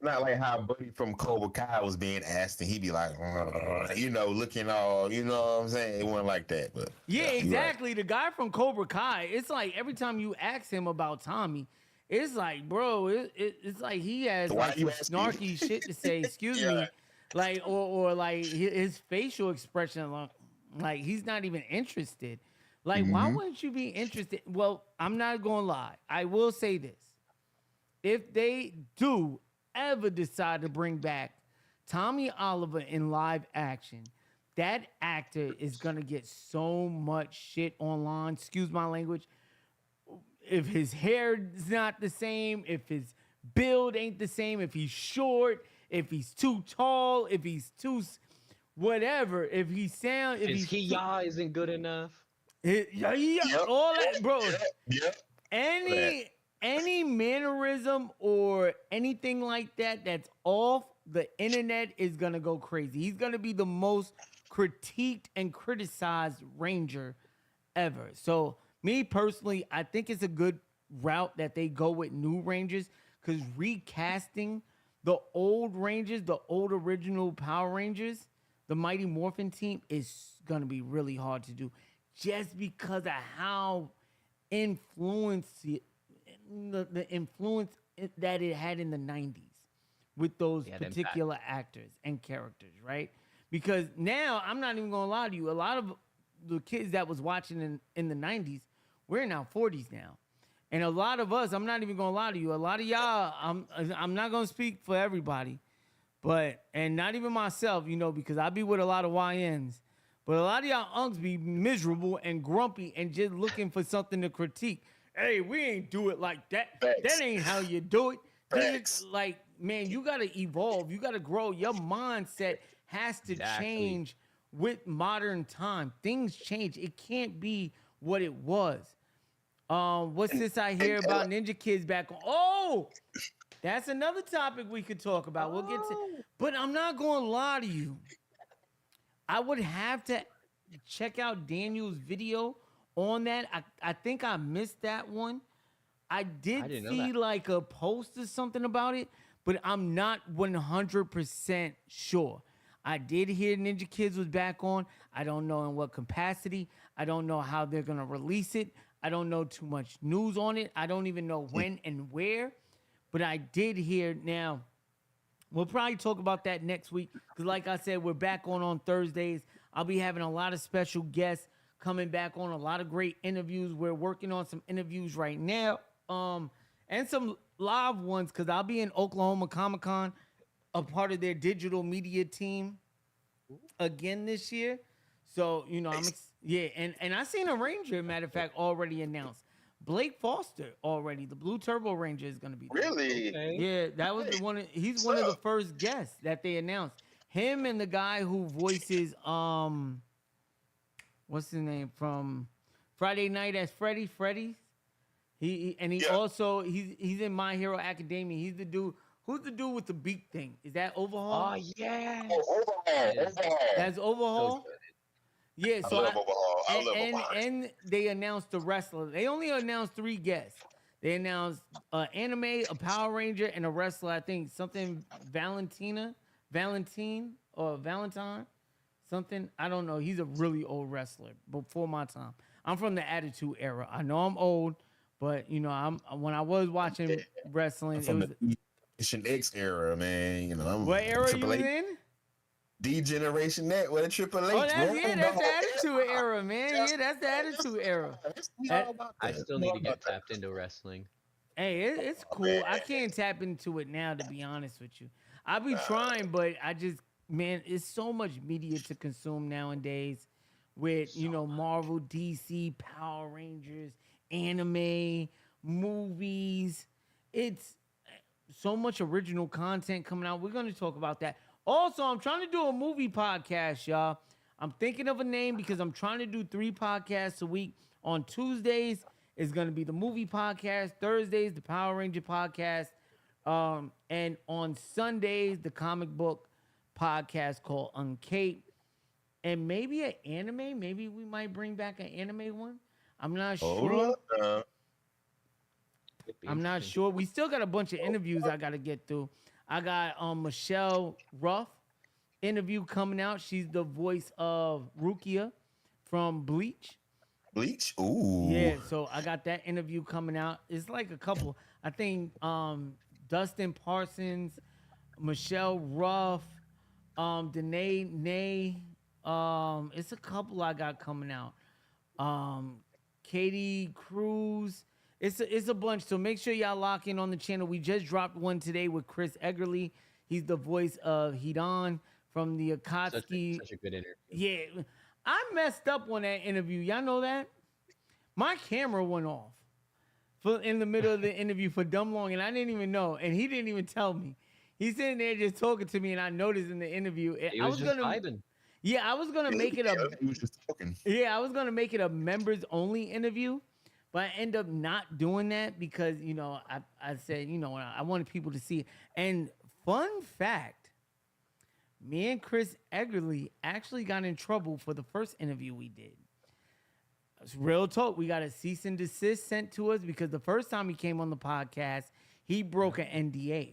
Not like how Buddy from Cobra Kai was being asked, and he'd be like, looking all, you know what I'm saying? It wasn't like that, but Yeah, you're exactly. right. The guy from Cobra Kai, it's like every time you ask him about Tommy, it's like, bro, it's like he has Why like you some asking? snarky shit to say, excuse Yeah. me, like, or like his facial expression, like he's not even interested. Like, why wouldn't you be interested? Well, I'm not gonna lie. I will say this. If they do ever decide to bring back Tommy Oliver in live action, that actor is gonna get so much shit online. Excuse my language. If his hair is not the same, if his build ain't the same, if he's short, if he's too tall, if he's too whatever, if he sound, if His he's Hiya isn't good enough. yeah, Yep. all that, bro. Yep. Any mannerism or anything like that that's off the internet is gonna go crazy. He's gonna be the most critiqued and criticized Ranger ever. So me personally, I think it's a good route that they go with new Rangers, because recasting the old Rangers, the old original Power Rangers, the Mighty Morphin team is gonna be really hard to do, just because of how the influence that it had in the 90s with those particular actors and characters, right? Because now, I'm not even gonna lie to you, a lot of the kids that was watching in the 90s, we're in our 40s now. And a lot of us, I'm not even gonna lie to you, a lot of y'all, I'm not gonna speak for everybody, and not even myself, because I be with a lot of YNs. But a lot of y'all unks be miserable and grumpy and just looking for something to critique. Hey, we ain't do it like that. Facts. That ain't how you do it. Facts. Like, man, you got to evolve. You got to grow. Your mindset has to change with modern time. Things change. It can't be what it was. What's this I hear about Ninja Kids back on? Oh, that's another topic we could talk about. We'll get to, but I'm not going to lie to you. I would have to check out Daniel's video on that. I think I missed that one. I didn't see like a post or something about it, but I'm not 100% sure. I did hear Ninja Kids was back on. I don't know in what capacity. I don't know how they're going to release it. I don't know too much news on it. I don't even know when and where, but I did hear. Now, we'll probably talk about that next week, because like I said, we're back on Thursdays. I'll be having a lot of special guests coming back on, a lot of great interviews. We're working on some interviews right now, and some live ones because I'll be in Oklahoma Comic Con, a part of their digital media team again this year. So, you know, and I seen a Ranger, matter of fact, already announced. Blake Foster already, the Blue Turbo Ranger is gonna be there. Really? Okay. Yeah, that was the one. He's one of the first guests that they announced. Him and the guy who voices what's his name from Friday Night as Freddy's. He also he's in My Hero Academia. He's the dude. Who's the dude with the beak thing? Is that Overhaul? Oh yeah. Overhaul. That's Overhaul. Yeah, I so love Overhaul. I love and, Overhaul. and they announced the wrestler. They only announced 3 guests. They announced anime, a Power Ranger, and a wrestler. I think something Valentine, something. I don't know. He's a really old wrestler before my time. I'm from the Attitude Era. I know I'm old, but you know, when I was watching wrestling, From it was the Generation X era, man. You know, I'm what era you Triple was H. in? D Generation Net with a Triple H. Oh, that's man. that's the Attitude Era, man. Yeah, that's the Attitude Era. I still need to get tapped into wrestling. Hey, it's cool. I can't tap into it now, to be honest with you. I be trying, but I just, man, it's so much media to consume nowadays with, you know, Marvel, DC, Power Rangers, anime, movies. It's so much original content coming out. We're going to talk about that. Also, I'm trying to do a movie podcast, y'all. I'm thinking of a name because I'm trying to do 3 podcasts a week. On Tuesdays, it's going to be the movie podcast. Thursdays, the Power Ranger podcast. And on Sundays, the comic book podcast called Uncaped. And maybe an anime. Maybe we might bring back an anime one. I'm not sure. I'm not sure. We still got a bunch of interviews I got to get through. I got Michelle Ruff interview coming out. She's the voice of Rukia from Bleach. Bleach? Ooh. Yeah, so I got that interview coming out. It's like a couple. I think Dustin Parsons, Michelle Ruff, Danae Nay. It's a couple I got coming out. Katie Cruz. It's a bunch. So make sure y'all lock in on the channel. We just dropped one today with Chris Eggerly. He's the voice of Hidan from the Akatsuki. Such a good interview. Yeah, I messed up on that interview. Y'all know that? My camera went off in the middle of the interview for dumb long, and I didn't even know, and he didn't even tell me. He's sitting there just talking to me, and I noticed in the interview. He was just vibing. Yeah, I was gonna make it He was just talking. I was gonna make it a members only interview, but I end up not doing that because, you know, I said, you know, I wanted people to see it. And fun fact, me and Chris Eggerly actually got in trouble for the first interview we did. It's real talk. We got a cease and desist sent to us because the first time he came on the podcast, he broke an NDA.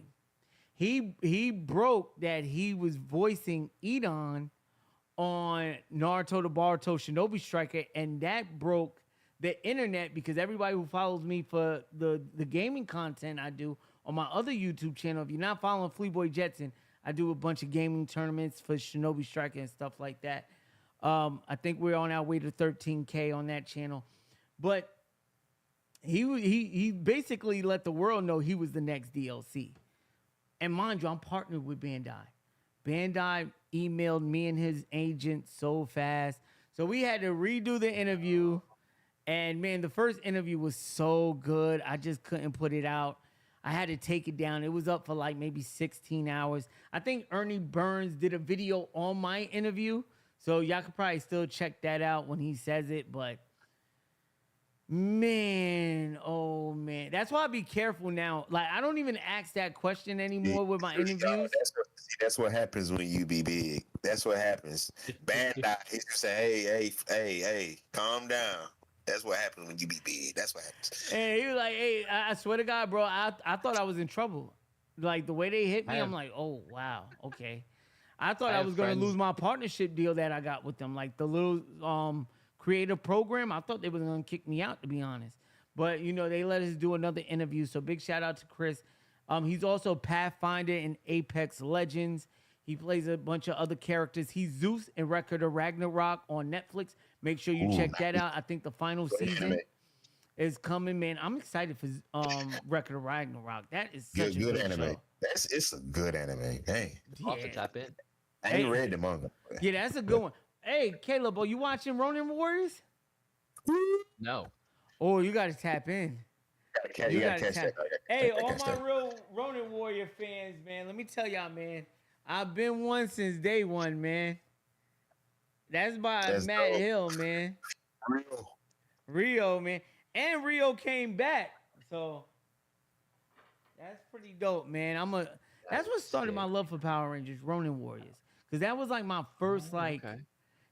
He broke that he was voicing Edon on Naruto the Boruto Shinobi Striker, and that broke the internet because everybody who follows me for the gaming content I do on my other YouTube channel, if you're not following FleeboyJetson, I do a bunch of gaming tournaments for Shinobi Striker and stuff like that. I think we're on our way to 13K on that channel. But he basically let the world know he was the next DLC. And mind you, I'm partnered with Bandai. Bandai emailed me and his agent so fast. So we had to redo the interview. And man, the first interview was so good. I just couldn't put it out. I had to take it down. It was up for like maybe 16 hours. I think Ernie Burns did a video on my interview. So y'all could probably still check that out when he says it. But man, oh man. That's why I be careful now. Like, I don't even ask that question anymore with my interviews. That's what happens when you be big. That's what happens. Bandai, he just say, hey, calm down. That's what happens when you be big. That's what happens. And he was like, hey, I swear to God, bro, I thought I was in trouble. Like, the way they hit me, I'm like, oh, wow, okay. I thought I was going to lose my partnership deal that I got with them. Like, the little creative program, I thought they were going to kick me out, to be honest. But, you know, they let us do another interview. So, big shout out to Chris. He's also Pathfinder in Apex Legends. He plays a bunch of other characters. He's Zeus in Record of Ragnarok on Netflix. Make sure you check that out. I think the final season is coming, man. I'm excited for Record of Ragnarok. That is such Good a good anime. show. It's a good anime. Dang. I'll have to Yeah, tap in. I Hey. ain't read the manga. yeah, that's a good one. Hey, Caleb, are you watching Ronin Warriors? No. Oh, you got to tap in. You gotta catch that. Hey, all my real Ronin Warrior fans, man, let me tell y'all, man, I've been one since day one, man. That's by That's Matt dope. Hill, man. Real. Rio, man. And Rio came back. So that's pretty dope, man. That's what started my love for Power Rangers, Ronin Warriors. Cause that was like my first Okay.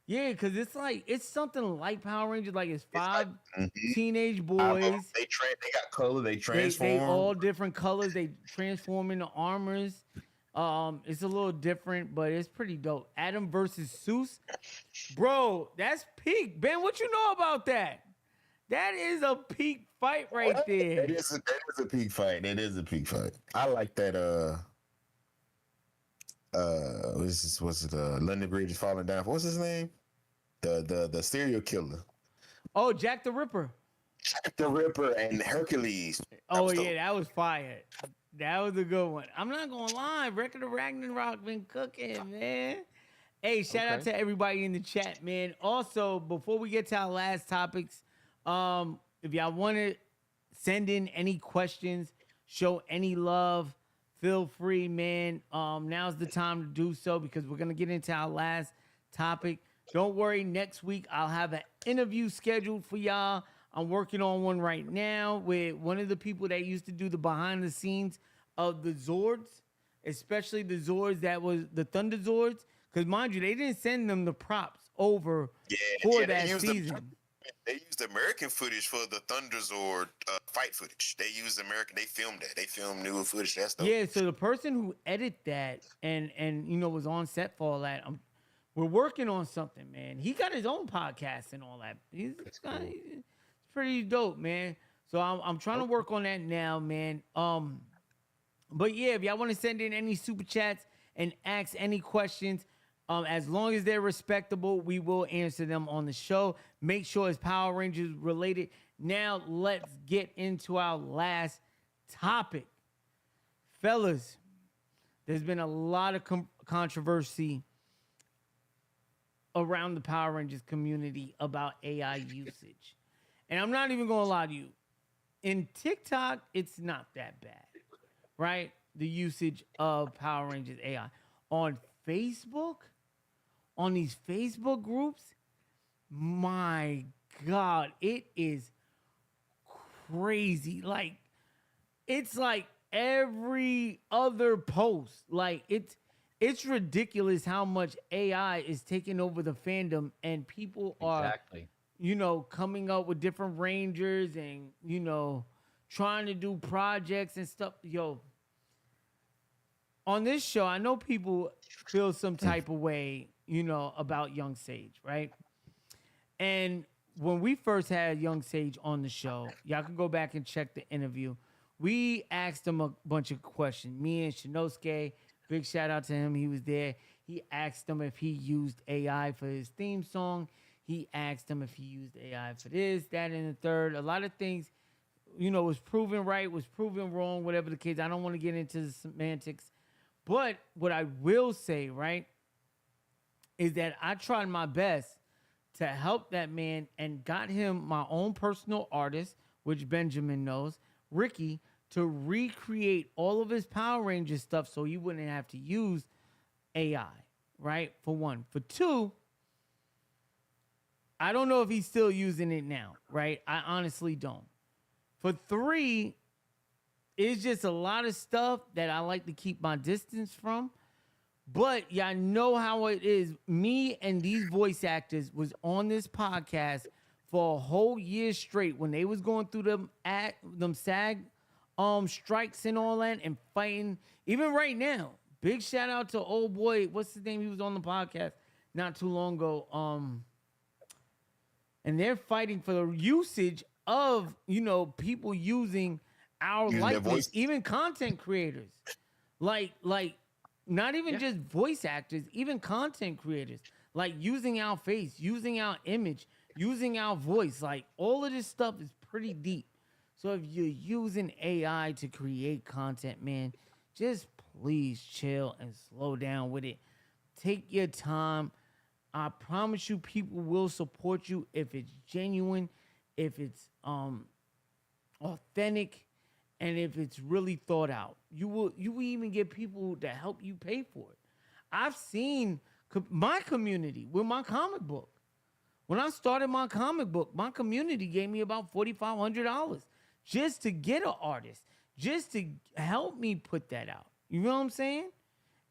yeah, cause it's something like Power Rangers, like it's five Mhm. teenage I boys. love- They got color. They transform. They all different colors. They transform into armors. It's a little different, but it's pretty dope. Adam versus Zeus, bro. That's peak. Ben, what you know about that? That is a peak fight right there. That is a peak fight. That is a peak fight. I like that. What's it? London Bridge is falling down. What's his name? The serial killer, Oh, Jack the Ripper. Jack the Ripper, and Hercules. Oh yeah, that was fire. That was a good one. I'm not gonna lie, Record of Ragnarok been cooking, man. Hey, shout out to everybody in the chat, man. Also, before we get to our last topics, if y'all want to send in any questions, show any love, feel free, man. Now's the time to do so because we're gonna get into our last topic. Don't worry, next week I'll have an interview scheduled for y'all. I'm working on one right now with one of the people that used to do the behind the scenes of the Zords, especially the Zords that was the Thunder Zords. Because mind you, they didn't send them the props over for that season. They used American footage for the Thunderzord fight footage. They used American. They filmed that. They filmed newer footage. That's dope. Yeah, so the person who edited that and was on set for all that, we're working on something, man. He got his own podcast and all that. It's pretty dope, man. So I'm trying to work on that now, man. But yeah, if y'all want to send in any super chats and ask any questions, as long as they're respectable, we will answer them on the show. Make sure it's Power Rangers related. Now let's get into our last topic. Fellas, there's been a lot of controversy around the Power Rangers community about AI usage. And I'm not even going to lie to you. In TikTok, it's not that bad, right? The usage of Power Rangers AI. On Facebook, on these Facebook groups, my God, it is crazy. Like, it's like every other post. Like, it's ridiculous how much AI is taking over the fandom and people are, coming up with different Rangers and, trying to do projects and stuff. Yo, on this show, I know people feel some type of way, about Young Sage, right? And when we first had Young Sage on the show, y'all can go back and check the interview. We asked him a bunch of questions. Me and Shinosuke, big shout out to him. He was there. He asked him if he used AI for his theme song. He asked him if he used AI for this, that, and the third. A lot of things, was proven right, was proven wrong, whatever the case. I don't want to get into the semantics. But what I will say, right, is that I tried my best to help that man and got him my own personal artist, which Benjamin knows, Ricky, to recreate all of his Power Rangers stuff so he wouldn't have to use AI, right? For one. For two, I don't know if he's still using it now, right? I honestly don't. For three, it's just a lot of stuff that I like to keep my distance from. But y'all know how it is. Me and these voice actors was on this podcast for a whole year straight when they was going through them SAG strikes and all that and fighting. Even right now, big shout out to old boy, what's his name? He was on the podcast not too long ago. And they're fighting for the usage of, people using our likeness, even content creators. Like not even just voice actors, even content creators. Like using our face, using our image, using our voice. Like all of this stuff is pretty deep. So if you're using AI to create content, man, just please chill and slow down with it. Take your time. I promise you, people will support you if it's genuine, if it's authentic, and if it's really thought out. You will even get people to help you pay for it. I've seen my community with my comic book. When I started my comic book, my community gave me about $4,500 just to get an artist, just to help me put that out. You know what I'm saying?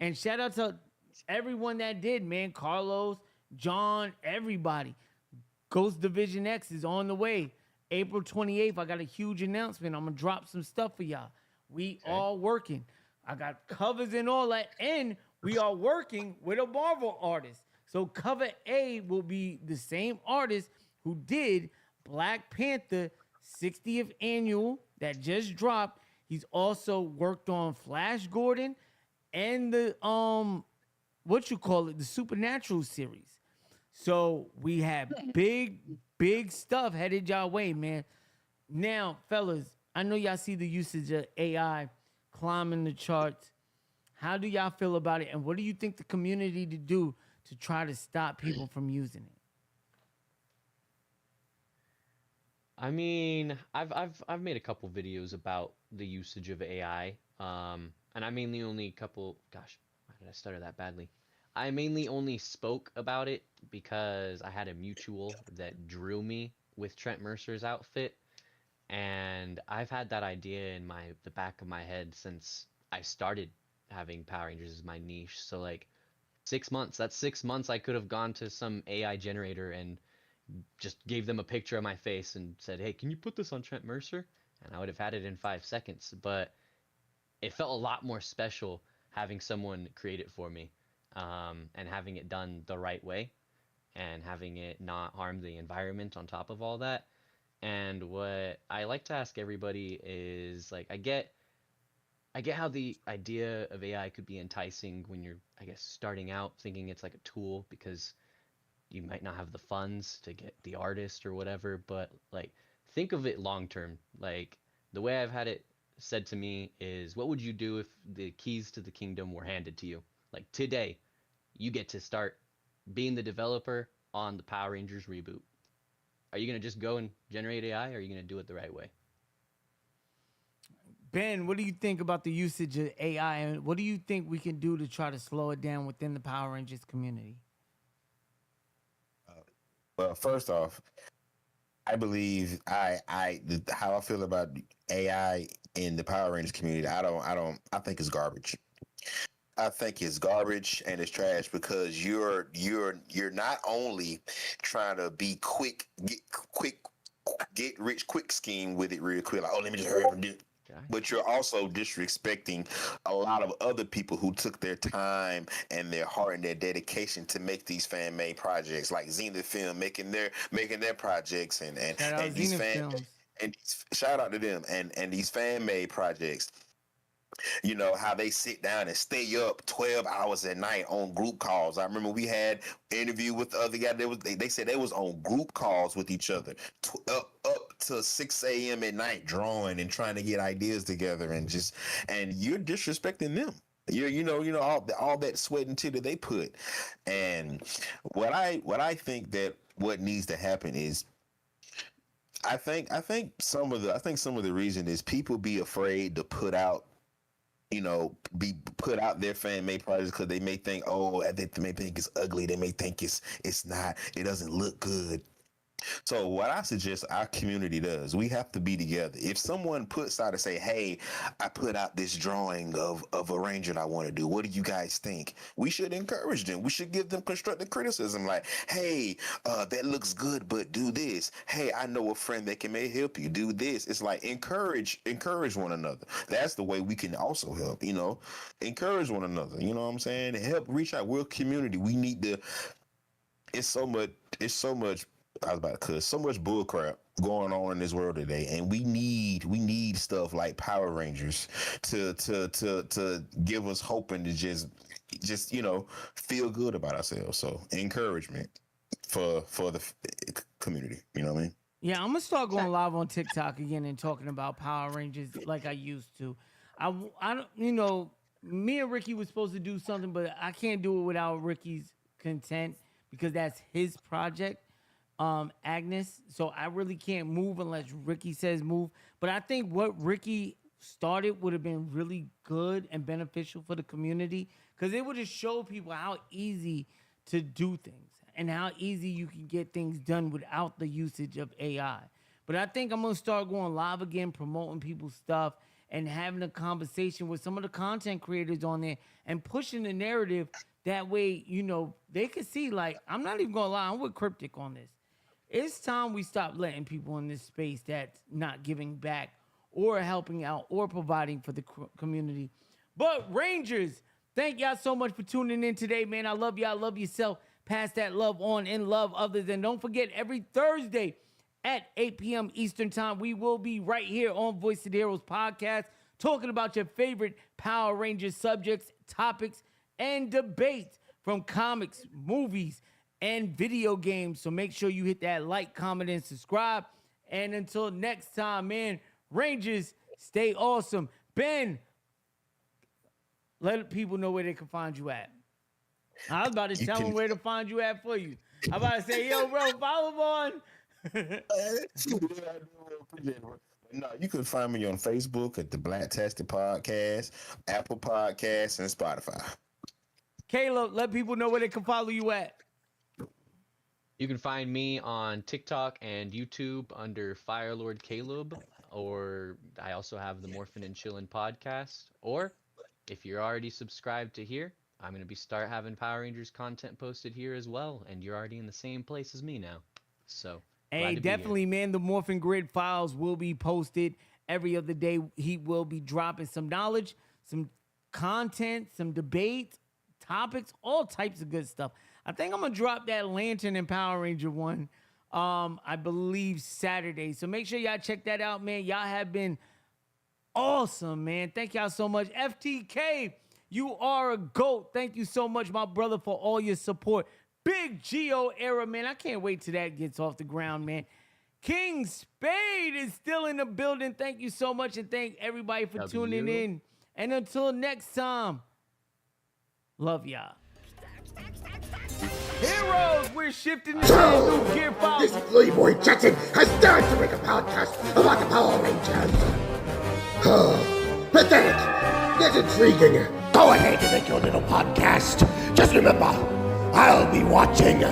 And shout out to everyone that did, man. Carlos, John, everybody. Ghost Division X is on the way. April 28th, I got a huge announcement. I'm going to drop some stuff for y'all. We all working. I got covers and all that. And we are working with a Marvel artist. So cover A will be the same artist who did Black Panther 60th annual that just dropped. He's also worked on Flash Gordon and the the Supernatural series. So we have big stuff headed y'all way, man. Now, fellas, I know y'all see the usage of AI climbing the charts. How do y'all feel about it? And what do you think the community to do to try to stop people from using it? I mean, I've made a couple videos about the usage of AI, and I mainly only gosh, why did I stutter that badly? I mainly only spoke about it because I had a mutual that drew me with Trent Mercer's outfit, and I've had that idea in the back of my head since I started having Power Rangers as my niche. So like 6 months, that's 6 months I could have gone to some AI generator and just gave them a picture of my face and said, hey, can you put this on Trent Mercer? And I would have had it in 5 seconds. But it felt a lot more special having someone create it for me, and having it done the right way and having it not harm the environment on top of all that. And what I like to ask everybody is, like, I get how the idea of AI could be enticing when you're, I guess, starting out thinking it's like a tool because you might not have the funds to get the artist or whatever, but like think of it long term. Like the way I've had it said to me is, what would you do if the keys to the kingdom were handed to you? Like today, you get to start being the developer on the Power Rangers reboot. Are you going to just go and generate AI, or are you going to do it the right way? Ben, what do you think about the usage of AI, and what do you think we can do to try to slow it down within the Power Rangers community? Well, first off, I believe how I feel about AI in the Power Rangers community. I think it's garbage. I think it's garbage and it's trash because you're not only trying to be get rich quick scheme with it real quick, like, oh, let me just hurry up and do it. But you're also disrespecting a lot of other people who took their time and their heart and their dedication to make these fan-made projects, like Zenith Film making their projects and these shout out to them and these fan-made projects. You know how they sit down and stay up 12 hours at night on group calls. I remember we had interview with the other guy. They said they was on group calls with each other up to 6 a.m. at night drawing and trying to get ideas together, and you're disrespecting them. You know all that sweat and tear that they put. And what I think that what needs to happen is, I think some of the reason is people be afraid to put out their fan-made projects because they may think, they may think it's ugly. They may think it's not. It doesn't look good. So what I suggest our community does, we have to be together. If someone puts out and say, hey, I put out this drawing of a ranger that I want to do, what do you guys think? We should encourage them. We should give them constructive criticism, like, hey, that looks good, but do this. Hey, I know a friend that may help you do this. It's like encourage one another. That's the way we can also help, encourage one another. You know what I'm saying? Help reach out. We're a community. We need to, it's so much I was about to cuss. So much bullcrap going on in this world today, and we need stuff like Power Rangers to give us hope and to just feel good about ourselves. So encouragement for the community. You know what I mean? Yeah, I'm gonna start going live on TikTok again and talking about Power Rangers like I used to. I don't, me and Ricky was supposed to do something, but I can't do it without Ricky's consent because that's his project, Agnes. So I really can't move unless Ricky says move. But I think what Ricky started would have been really good and beneficial for the community because it would have showed people how easy to do things and how easy you can get things done without the usage of AI. But I think I'm going to start going live again, promoting people's stuff and having a conversation with some of the content creators on there and pushing the narrative. That way, they can see, like, I'm not even going to lie, I'm with Cryptic on this. It's time we stop letting people in this space that's not giving back or helping out or providing for the community. But Rangers, thank y'all so much for tuning in today, man. I love y'all. Love yourself. Pass that love on and love others. And don't forget, every Thursday at 8 p.m. Eastern Time, we will be right here on Voice of the Heroes podcast talking about your favorite Power Rangers subjects, topics, and debates from comics, movies, and video games. So make sure you hit that like, comment, and subscribe. And until next time, man, Rangers, stay awesome. Ben, let people know where they can find you at. I was about to tell them where to find you at for you. I was about to say, yo, bro, follow him on. No, you can find me on Facebook at the Blacktastic Podcast, Apple Podcasts, and Spotify. Caleb, let people know where they can follow you at. You can find me on TikTok and YouTube under Firelord Caleb, or I also have the Morphin and Chillin' podcast. Or if you're already subscribed to here, I'm going to start having Power Rangers content posted here as well, and you're already in the same place as me now. So, hey, definitely, man, the Morphin Grid files will be posted every other day. He will be dropping some knowledge, some content, some debates, topics, all types of good stuff. I think I'm going to drop that Lantern and Power Ranger one, I believe Saturday. So make sure y'all check that out, man. Y'all have been awesome, man. Thank y'all so much. FTK, you are a GOAT. Thank you so much, my brother, for all your support. Big Geo era, man. I can't wait till that gets off the ground, man. King Spade is still in the building. Thank you so much, and thank everybody for tuning in. And until next time, love y'all. Heroes, we're shifting to new gear files. This FleeboyJetson has dared to make a podcast about the Power Rangers. Pathetic, yet intriguing. Go ahead and make your little podcast. Just remember, I'll be watching.